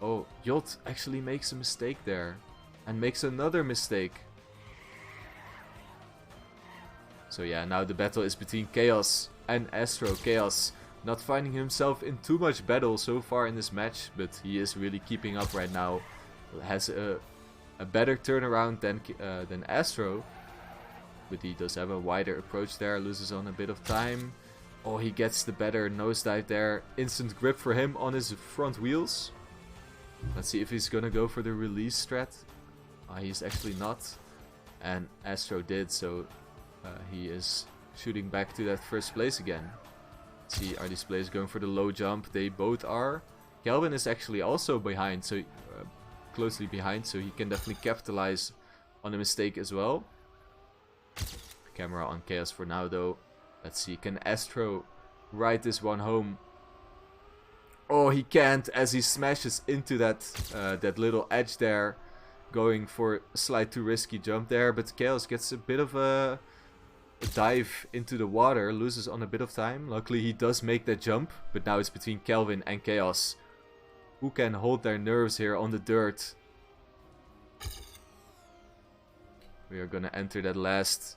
Oh, Jot actually makes a mistake there. And makes another mistake. So yeah, now the battle is between Chaos and Astro. Chaos not finding himself in too much battle so far in this match, but he is really keeping up right now. Has a better turnaround than Astro, but he does have a wider approach there. Loses on a bit of time. Oh, he gets the better nosedive there. Instant grip for him on his front wheels. Let's see if he's gonna go for the release strat. He's actually not, and Astro did, so he is shooting back to that first place again. Let's see, are these players going for the low jump? They both are. Kalvin is actually also behind, so closely behind, so he can definitely capitalize on a mistake as well. Camera on Chaos for now, though. Let's see, can Astro ride this one home? Oh, he can't, as he smashes into that that little edge there, going for a slight too risky jump there. But Chaos gets a bit of a dive into the water, loses on a bit of time. Luckily, he does make that jump, but now it's between Kalvin and Chaos. Who can hold their nerves here on the dirt? We are gonna enter that last,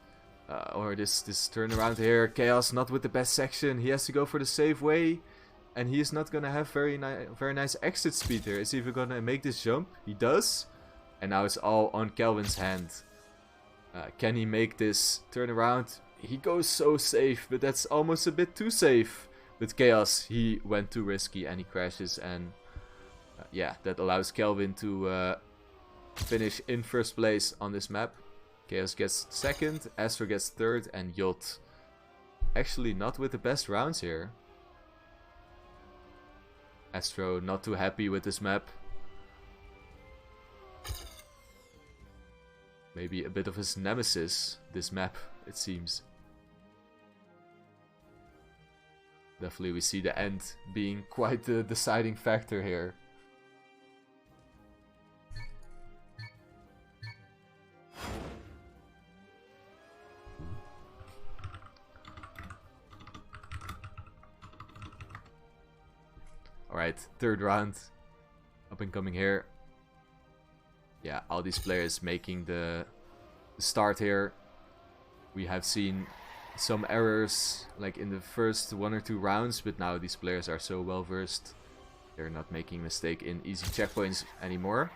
or this turnaround here. Chaos not with the best section. He has to go for the safe way, and he is not gonna have very nice exit speed here. Is he even gonna make this jump? He does, and now it's all on Kalvin's hand. Can he make this turnaround? He goes so safe, but that's almost a bit too safe. With Chaos, he went too risky and he crashes, and yeah, that allows Kalvin to finish in first place on this map. Chaos gets second, Astro gets third, and Jot actually not with the best rounds here. Astro not too happy with this map. Maybe a bit of his nemesis, this map, it seems. Definitely we see the end being quite the deciding factor here. Alright, third round. up and coming here. Yeah, all these players making the start here. We have seen some errors like in the first 1 or 2 rounds, but now these players are so well versed. They're not making a mistake in easy checkpoints anymore.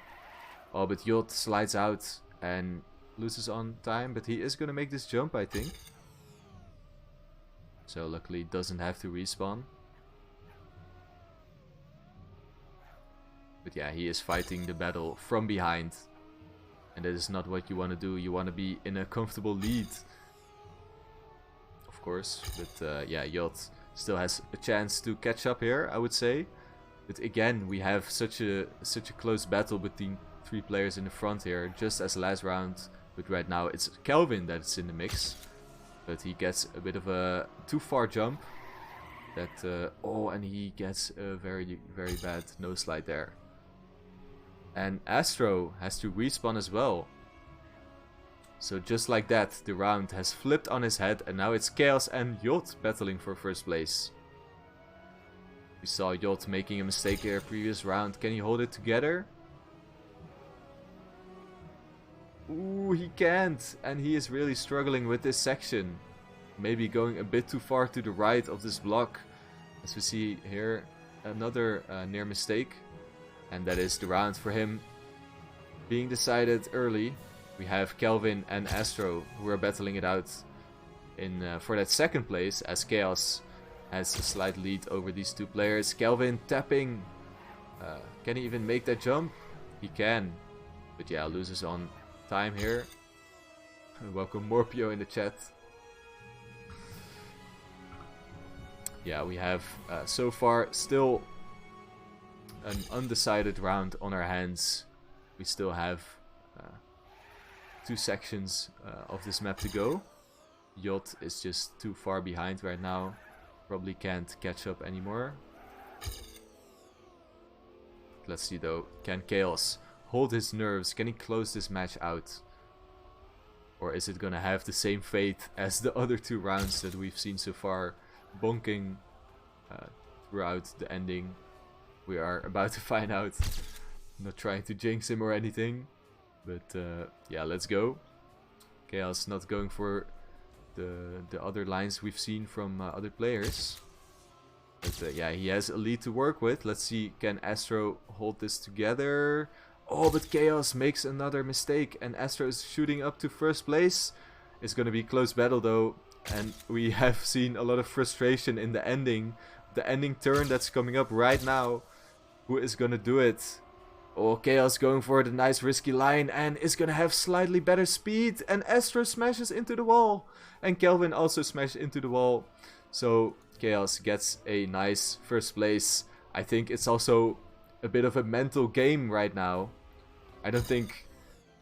Oh, but Jot slides out and loses on time, but he is gonna make this jump, I think. So luckily doesn't have to respawn. But yeah, he is fighting the battle from behind. And that is not what you want to do. You want to be in a comfortable lead. Of course. But yeah, Jot still has a chance to catch up here, I would say. But again, we have such a close battle between 3 players in the front here. Just as last round. But right now it's Kalvin that's in the mix. But he gets a bit of a too far jump. That oh, and he gets a very, very bad no slide there. And Astro has to respawn as well. So just like that, the round has flipped on his head. And now it's Chaos and Jot battling for first place. We saw Jot making a mistake here previous round. Can he hold it together? Ooh, he can't. And he is really struggling with this section. Maybe going a bit too far to the right of this block. As we see here, another near mistake. And that is the round for him being decided early. We have Kalvin and Astro who are battling it out in for that second place, as Chaos has a slight lead over these 2 players. Kalvin tapping. Can he even make that jump? He can. But yeah, loses on time here. Welcome Morpio in the chat. Yeah, we have so far still an undecided round on our hands. We still have 2 sections of this map to go. Jot is just too far behind right now. Probably can't catch up anymore. Let's see though. Can Chaos hold his nerves? Can he close this match out? Or is it gonna have the same fate as the other 2 rounds that we've seen so far? Bonking throughout the ending. We are about to find out. I'm not trying to jinx him or anything. But yeah, let's go. Chaos not going for the other lines we've seen from other players. But yeah, he has a lead to work with. Let's see, can Astro hold this together? Oh, but Chaos makes another mistake. And Astro is shooting up to first place. It's going to be a close battle though. And we have seen a lot of frustration in the ending. The ending turn that's coming up right now. Who is gonna do it? Oh, Chaos going for the nice risky line and is gonna have slightly better speed. And Astro smashes into the wall. And Kalvin also smashed into the wall. So Chaos gets a nice first place. I think it's also a bit of a mental game right now. I don't think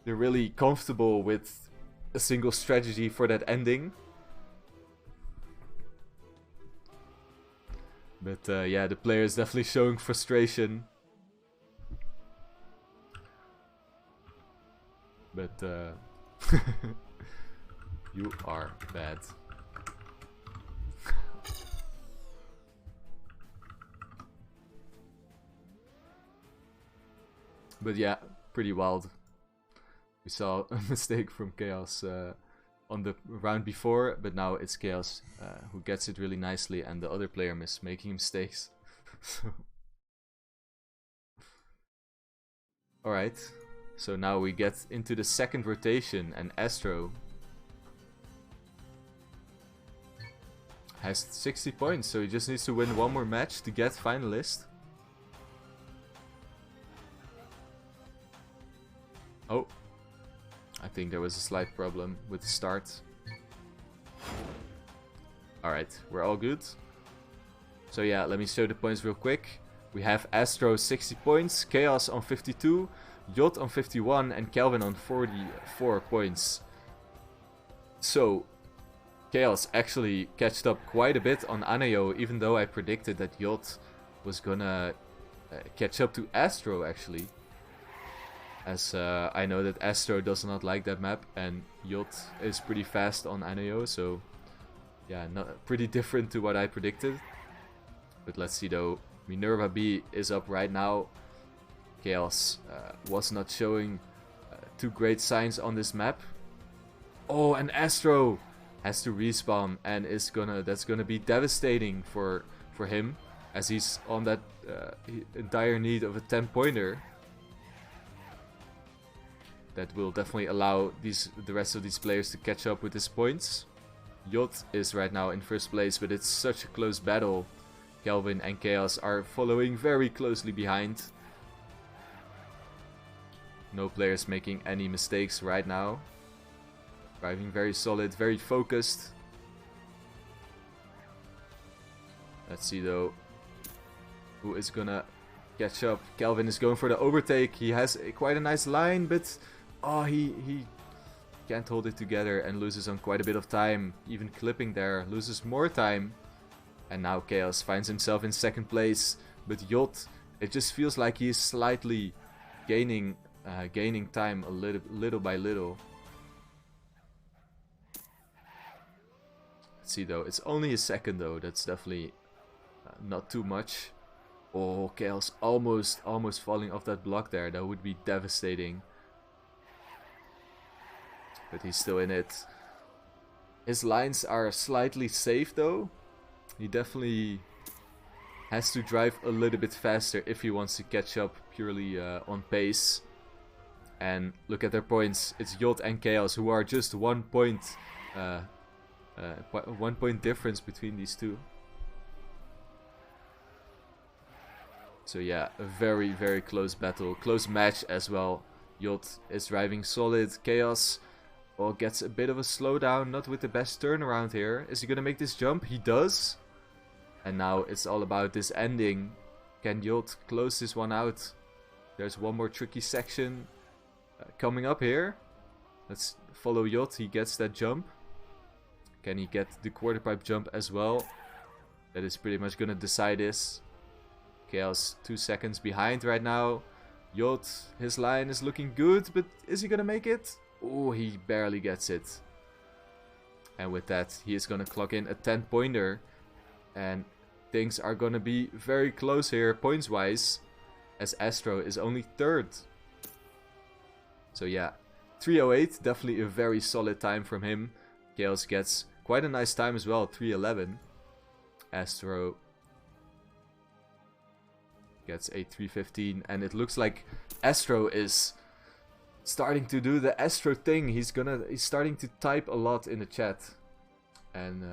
they're really comfortable with a single strategy for that ending. But yeah, the player is definitely showing frustration. But you are bad. But yeah, pretty wild. We saw a mistake from Chaos on the round before, but now it's Chaos who gets it really nicely, and the other player is making mistakes. Alright, so now we get into the second rotation, and Astro has 60 points, so he just needs to win 1 more match to get finalist. Oh, I think there was a slight problem with the start. Alright, we're all good. So yeah, let me show the points real quick. We have Astro 60 points, Chaos on 52, Jot on 51 and Kalvin on 44 points. So Chaos actually catched up quite a bit on Aneo, even though I predicted that Jot was gonna catch up to Astro actually. As I know that Astro does not like that map and Jot is pretty fast on Aneo, so yeah, not pretty different to what I predicted. But let's see though, Minerva B is up right now. Chaos was not showing too great signs on this map. Oh, and Astro has to respawn, and that's gonna be devastating for him, as he's on that in dire need of a 10-pointer. That will definitely allow the rest of these players to catch up with his points. Yot is right now in first place, but it's such a close battle. Kalvin and Chaos are following very closely behind. No players making any mistakes right now. Driving very solid, very focused. Let's see though who is gonna catch up. Kalvin is going for the overtake. He has quite a nice line, but oh, he can't hold it together and loses on quite a bit of time. Even clipping there, loses more time. And now Chaos finds himself in second place. But Yot, it just feels like he is slightly gaining time a little by little. Let's see though, it's only a second though. That's definitely not too much. Oh, Chaos almost falling off that block there. That would be devastating. But he's still in it. His lines are slightly safe though. He definitely has to drive a little bit faster if he wants to catch up purely on pace. And look at their points. It's Yot and Chaos who are just 1 point, 1 point difference between these two. So yeah, a very, very close battle. Close match as well. Yot is driving solid. Chaos gets a bit of a slowdown. Not with the best turnaround here. Is he going to make this jump? He does. And now it's all about this ending. Can Yot close this one out? There's one more tricky section coming up here. Let's follow Yot. He gets that jump. Can he get the quarter pipe jump as well? That is pretty much going to decide this. Chaos 2 seconds behind right now. Yot, his line is looking good, but is he going to make it? Oh, he barely gets it. And with that, he is going to clock in a 10-pointer. And things are going to be very close here, points-wise, as Astro is only third. So yeah, 3:08, definitely a very solid time from him. Chaos gets quite a nice time as well, 3:11. Astro gets a 3:15, and it looks like Astro is starting to do the Astro thing. He's starting to type a lot in the chat. And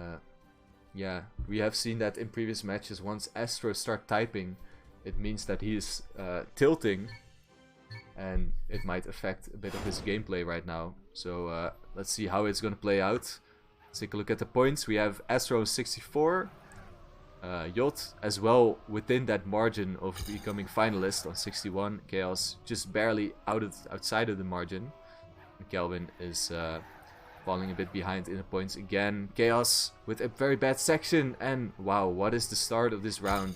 yeah, we have seen that in previous matches. Once Astro starts typing, it means that he is tilting, and it might affect a bit of his gameplay right now. So let's see how it's going to play out. Let's take a look at the points. We have Astro 64, Yot as well within that margin of becoming finalist on 61. Chaos just barely outside of the margin. And Kalvin is falling a bit behind in the points again. Chaos with a very bad section, and wow, what is the start of this round?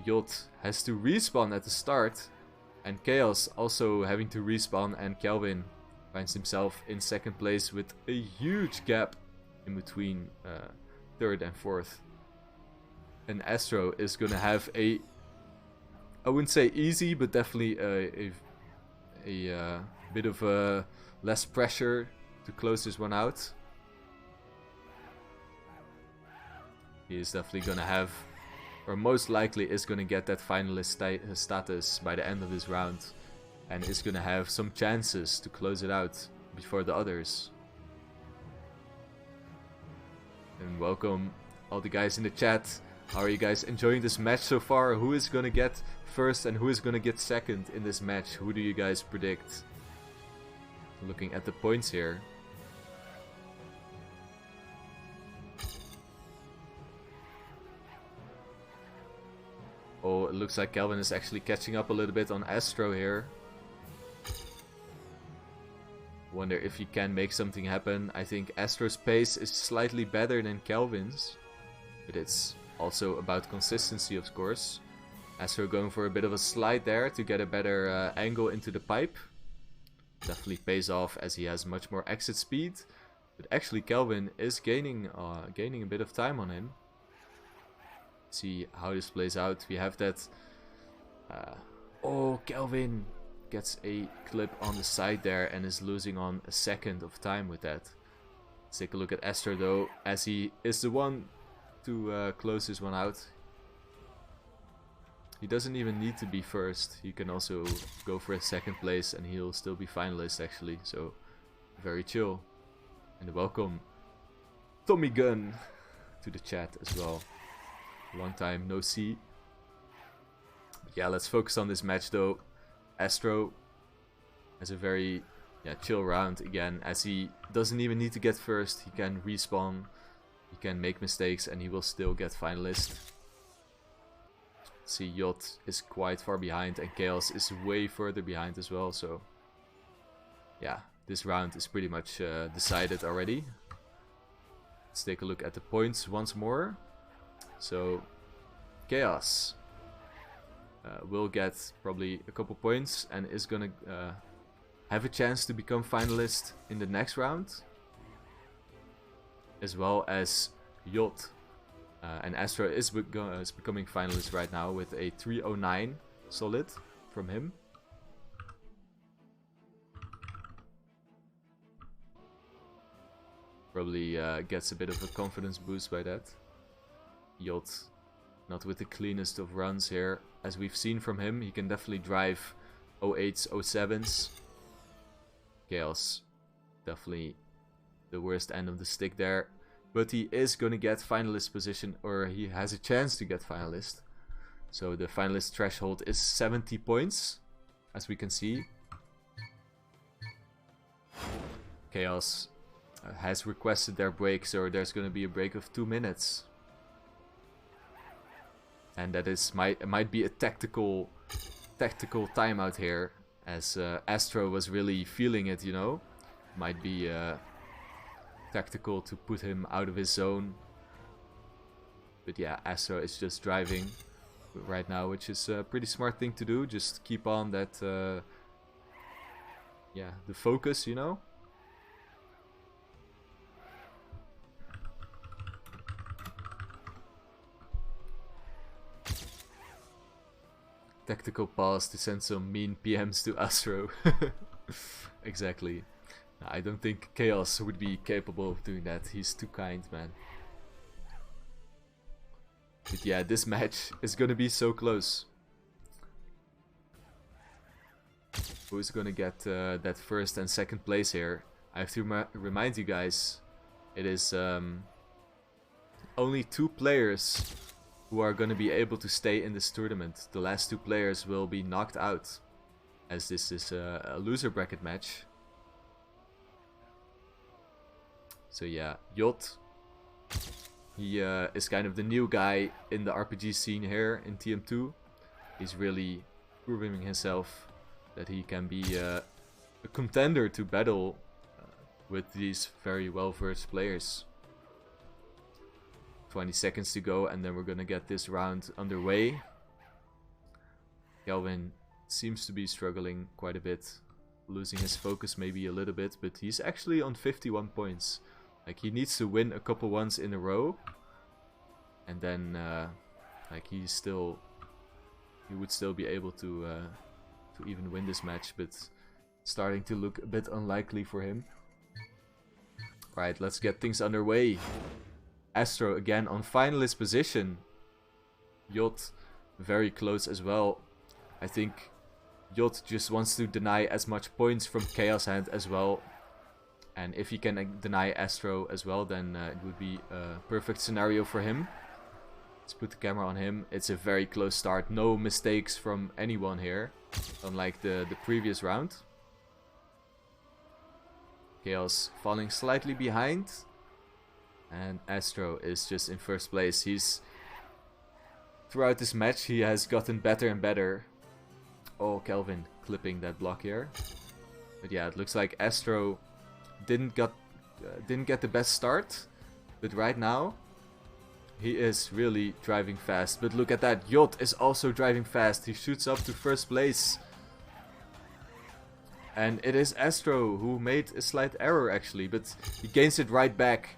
Yot has to respawn at the start, and Chaos also having to respawn, and Kalvin finds himself in second place with a huge gap in between third and fourth. And Astro is gonna have a, I wouldn't say easy, but definitely a bit of less pressure to close this one out. He is definitely gonna have, or most likely is gonna get that finalist status by the end of this round, and is gonna have some chances to close it out before the others. And welcome all the guys in the chat. How are you guys enjoying this match so far? Who is gonna get first and who is gonna get second in this match? Who do you guys predict? Looking at the points here. Oh, it looks like Kalvin is actually catching up a little bit on Astro here. Wonder if he can make something happen. I think Astro's pace is slightly better than Kalvin's, but it's also about consistency, of course. Astro going for a bit of a slide there to get a better angle into the pipe. Definitely pays off as he has much more exit speed. But actually Kalvin is gaining a bit of time on him. See how this plays out. We have that... Oh, Kalvin gets a clip on the side there and is losing on a second of time with that. Let's take a look at Astro though, as he is the one to close this one out. He doesn't even need to be first. He can also go for a second place and he'll still be finalist actually. So very chill. And welcome Tommy Gun to the chat as well. Long time no see. But yeah, let's focus on this match though. Astro has a very chill round again, as he doesn't even need to get first. He can respawn, he can make mistakes and he will still get finalist. See, Yacht is quite far behind and Chaos is way further behind as well, so yeah, this round is pretty much decided already. Let's take a look at the points once more. So Chaos will get probably a couple points and is gonna have a chance to become finalist in the next round, as well as Yacht. And Astro is becoming finalist right now with a 309 solid from him. Probably gets a bit of a confidence boost by that. Yacht, not with the cleanest of runs here, as we've seen from him. He can definitely drive 08s, 07s. Chaos, definitely the worst end of the stick there. But he is going to get finalist position, or he has a chance to get finalist. So the finalist threshold is 70 points, as we can see. Chaos has requested their break, so there's going to be a break of 2 minutes. And that is might be a tactical timeout here, as Astro was really feeling it, you know. Might be tactical to put him out of his zone. But yeah, Astro is just driving right now, which is a pretty smart thing to do. Just keep on that, the focus, you know. Tactical pause to send some mean PMs to Astro. Exactly. I don't think Chaos would be capable of doing that. He's too kind, man. But yeah, this match is gonna be so close. Who's gonna get that first and second place here? I have to remind you guys, it is only 2 players who are gonna be able to stay in this tournament. The last 2 players will be knocked out, as this is a loser bracket match. So yeah, Yacht, he is kind of the new guy in the RPG scene here in TM2. He's really proving himself that he can be a contender to battle with these very well-versed players. 20 seconds to go and then we're gonna get this round underway. Kalvin seems to be struggling quite a bit, losing his focus maybe a little bit, but he's actually on 51 points. Like, he needs to win a couple ones in a row, and then like he would still be able to even win this match, but starting to look a bit unlikely for him. Right, let's get things underway. Astro again on finalist position. Yacht very close as well. I think Yacht just wants to deny as much points from Chaoshand as well. And if he can deny Astro as well, then it would be a perfect scenario for him. Let's put the camera on him. It's a very close start. No mistakes from anyone here, unlike the previous round. Chaos falling slightly behind. And Astro is just in first place. Throughout this match, he has gotten better and better. Oh, Kalvin clipping that block here. But yeah, it looks like Astro didn't get the best start, but right now he is really driving fast. But look at that, Yacht is also driving fast. He shoots up to first place, and it is Astro who made a slight error actually, but he gains it right back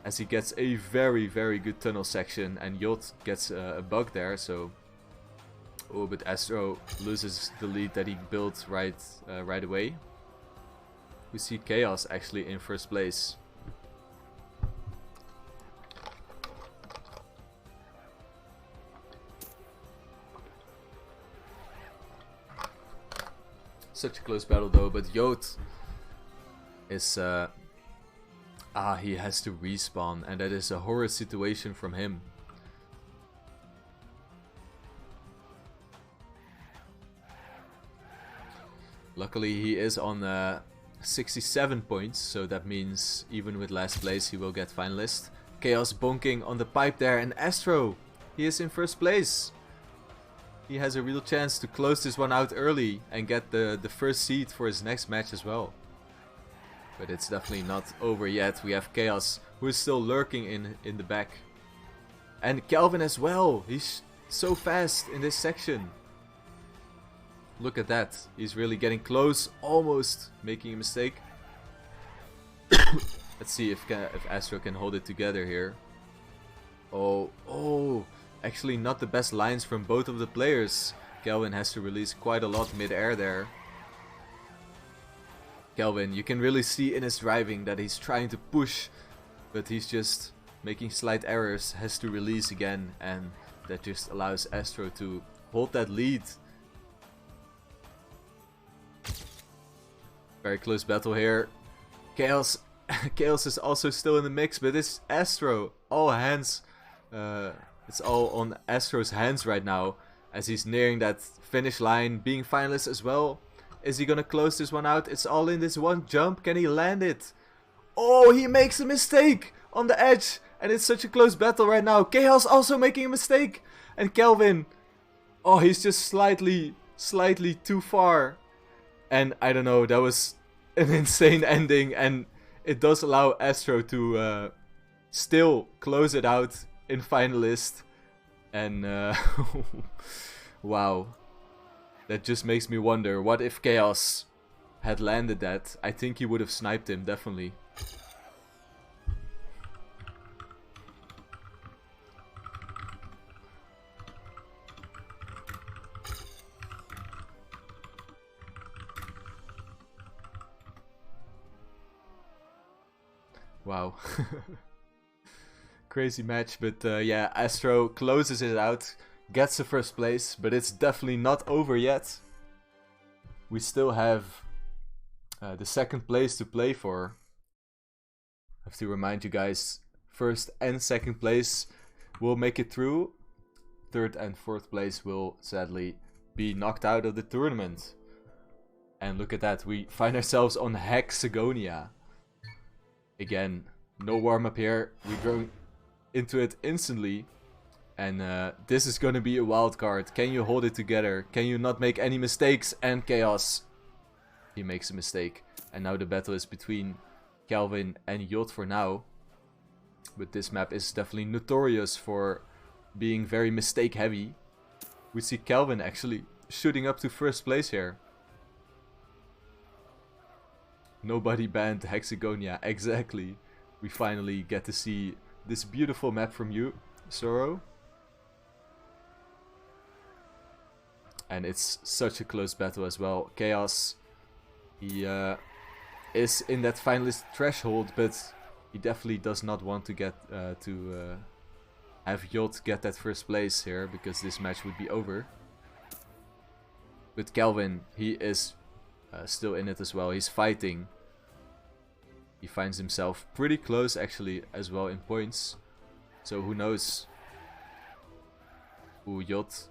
as he gets a very, very good tunnel section, and Yacht gets a bug there. So Oh, but Astro loses the lead that he built right away. We see Chaos actually in first place. Such a close battle though, but Yot is he has to respawn, and that is a horror situation from him. Luckily he is on 67 points, so that means even with last place he will get finalist. Chaos bonking on the pipe there, and Astro, he is in first place. He has a real chance to close this one out early and get the first seed for his next match as well. But it's definitely not over yet. We have Chaos, who is still lurking in the back. And Kalvin as well. He's so fast in this section. Look at that. He's really getting close, almost making a mistake. Let's see if Astro can hold it together here. Oh, actually not the best lines from both of the players. Kalvin has to release quite a lot mid-air there. Kalvin, you can really see in his driving that he's trying to push, but he's just making slight errors, has to release again, and that just allows Astro to hold that lead. Very close battle here. Chaos is also still in the mix, but it's Astro. All hands, it's all on Astro's hands right now, as he's nearing that finish line, being finalist as well. Is he gonna close this one out? It's all in this one jump. Can he land it? Oh, he makes a mistake on the edge, and it's such a close battle right now. Chaos also making a mistake, and Kalvin, oh, he's just slightly too far. And I don't know, that was an insane ending, and it does allow Astro to still close it out in finalist. And wow, that just makes me wonder, what if Chaos had landed that? I think he would have sniped him, definitely. Wow. Crazy match, but yeah, Astro closes it out, gets the first place, but it's definitely not over yet. We still have the second place to play for. I have to remind you guys, first and second place will make it through. Third and fourth place will sadly be knocked out of the tournament. And look at that, we find ourselves on Hexagonia. Again, no warm-up here, we're going into it instantly. And this is going to be a wild card. Can you hold it together? Can you not make any mistakes? And Chaos, he makes a mistake. And now the battle is between Kalvin and Yot for now. But this map is definitely notorious for being very mistake heavy. We see Kalvin actually shooting up to first place here. Nobody banned Hexagonia, exactly. We finally get to see this beautiful map from you, Soro. And it's such a close battle as well. Chaos, he is in that finalist threshold, but he definitely does not want to get have Yot get that first place here, because this match would be over. But Kalvin, he is still in it as well. He's fighting. He finds himself pretty close actually as well in points. So who knows? Ooh, Yot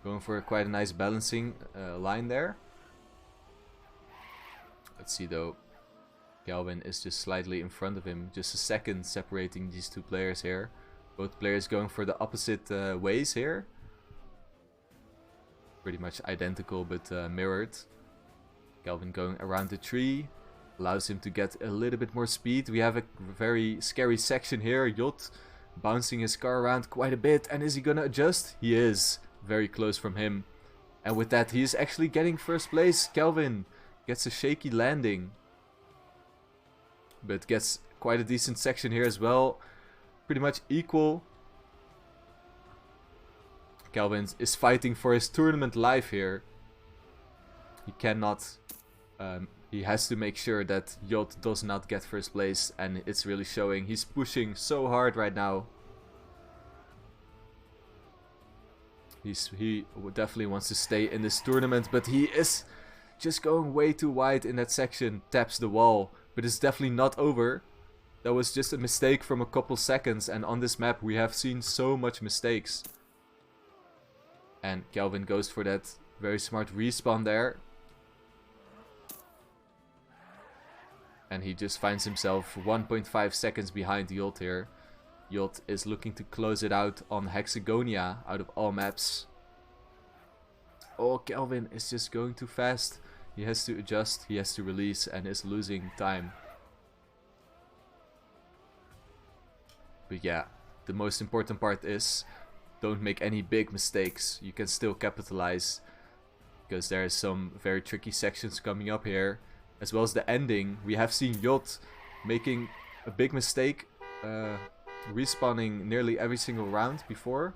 going for quite a nice balancing line there. Let's see though. Kalvin is just slightly in front of him. Just a second separating these two players here. Both players going for the opposite ways here. Pretty much identical but mirrored. Kalvin going around the tree. Allows him to get a little bit more speed. We have a very scary section here. Yot bouncing his car around quite a bit. And is he gonna adjust? He is. Very close from him. And with that, he is actually getting first place. Kalvin gets a shaky landing. But gets quite a decent section here as well. Pretty much equal. Kalvin is fighting for his tournament life here. He cannot... he has to make sure that Jot does not get first place, and it's really showing. He's pushing so hard right now. He definitely wants to stay in this tournament, but he is just going way too wide in that section. Taps the wall, but it's definitely not over. That was just a mistake from a couple seconds, and on this map we have seen so much mistakes. And Kalvin goes for that very smart respawn there. And he just finds himself 1.5 seconds behind Jot here. Jot is looking to close it out on Hexagonia out of all maps. Oh, Kalvin is just going too fast. He has to adjust, he has to release, and is losing time. But yeah, the most important part is don't make any big mistakes. You can still capitalize, because there is some very tricky sections coming up here. As well as the ending. We have seen Jot making a big mistake, respawning nearly every single round before.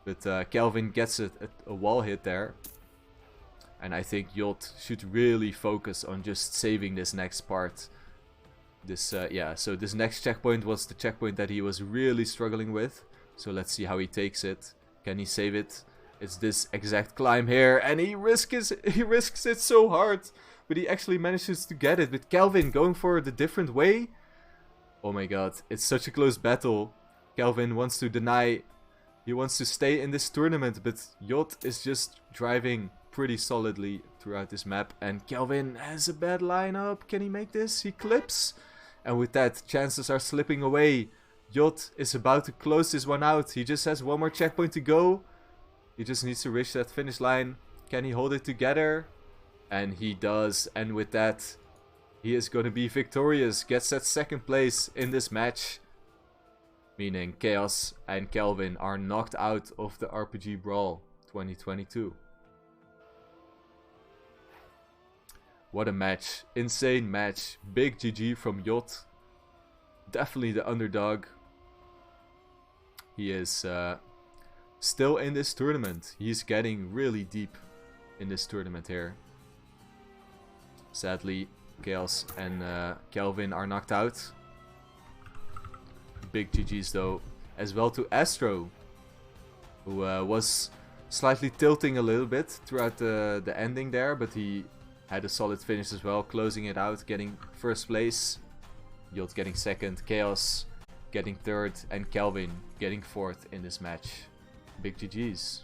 But Kalvin gets a wall hit there. And I think Jot should really focus on just saving this next part. This yeah, so this next checkpoint was the checkpoint that he was really struggling with. So let's see how he takes it. Can he save it? It's this exact climb here, and he risks it so hard. But he actually manages to get it. With Kalvin going for the different way. Oh my god, it's such a close battle. Kalvin wants to deny. He wants to stay in this tournament, but Jot is just driving pretty solidly throughout this map. And Kalvin has a bad lineup. Can he make this? He clips. And with that, chances are slipping away. Jot is about to close this one out. He just has one more checkpoint to go. He just needs to reach that finish line. Can he hold it together? And he does. And with that, he is going to be victorious. Gets that second place in this match. Meaning Chaos and Kalvin are knocked out of the RPG Brawl 2022. What a match. Insane match. Big GG from Jot. Definitely the underdog. He is still in this tournament. He's getting really deep in this tournament here. Sadly, Chaos and Kalvin are knocked out. Big GG's though. As well to Astro, who was slightly tilting a little bit throughout the ending there, but he had a solid finish as well, closing it out, getting first place. Jot getting second, Chaos getting third, and Kalvin getting fourth in this match. Big GG's.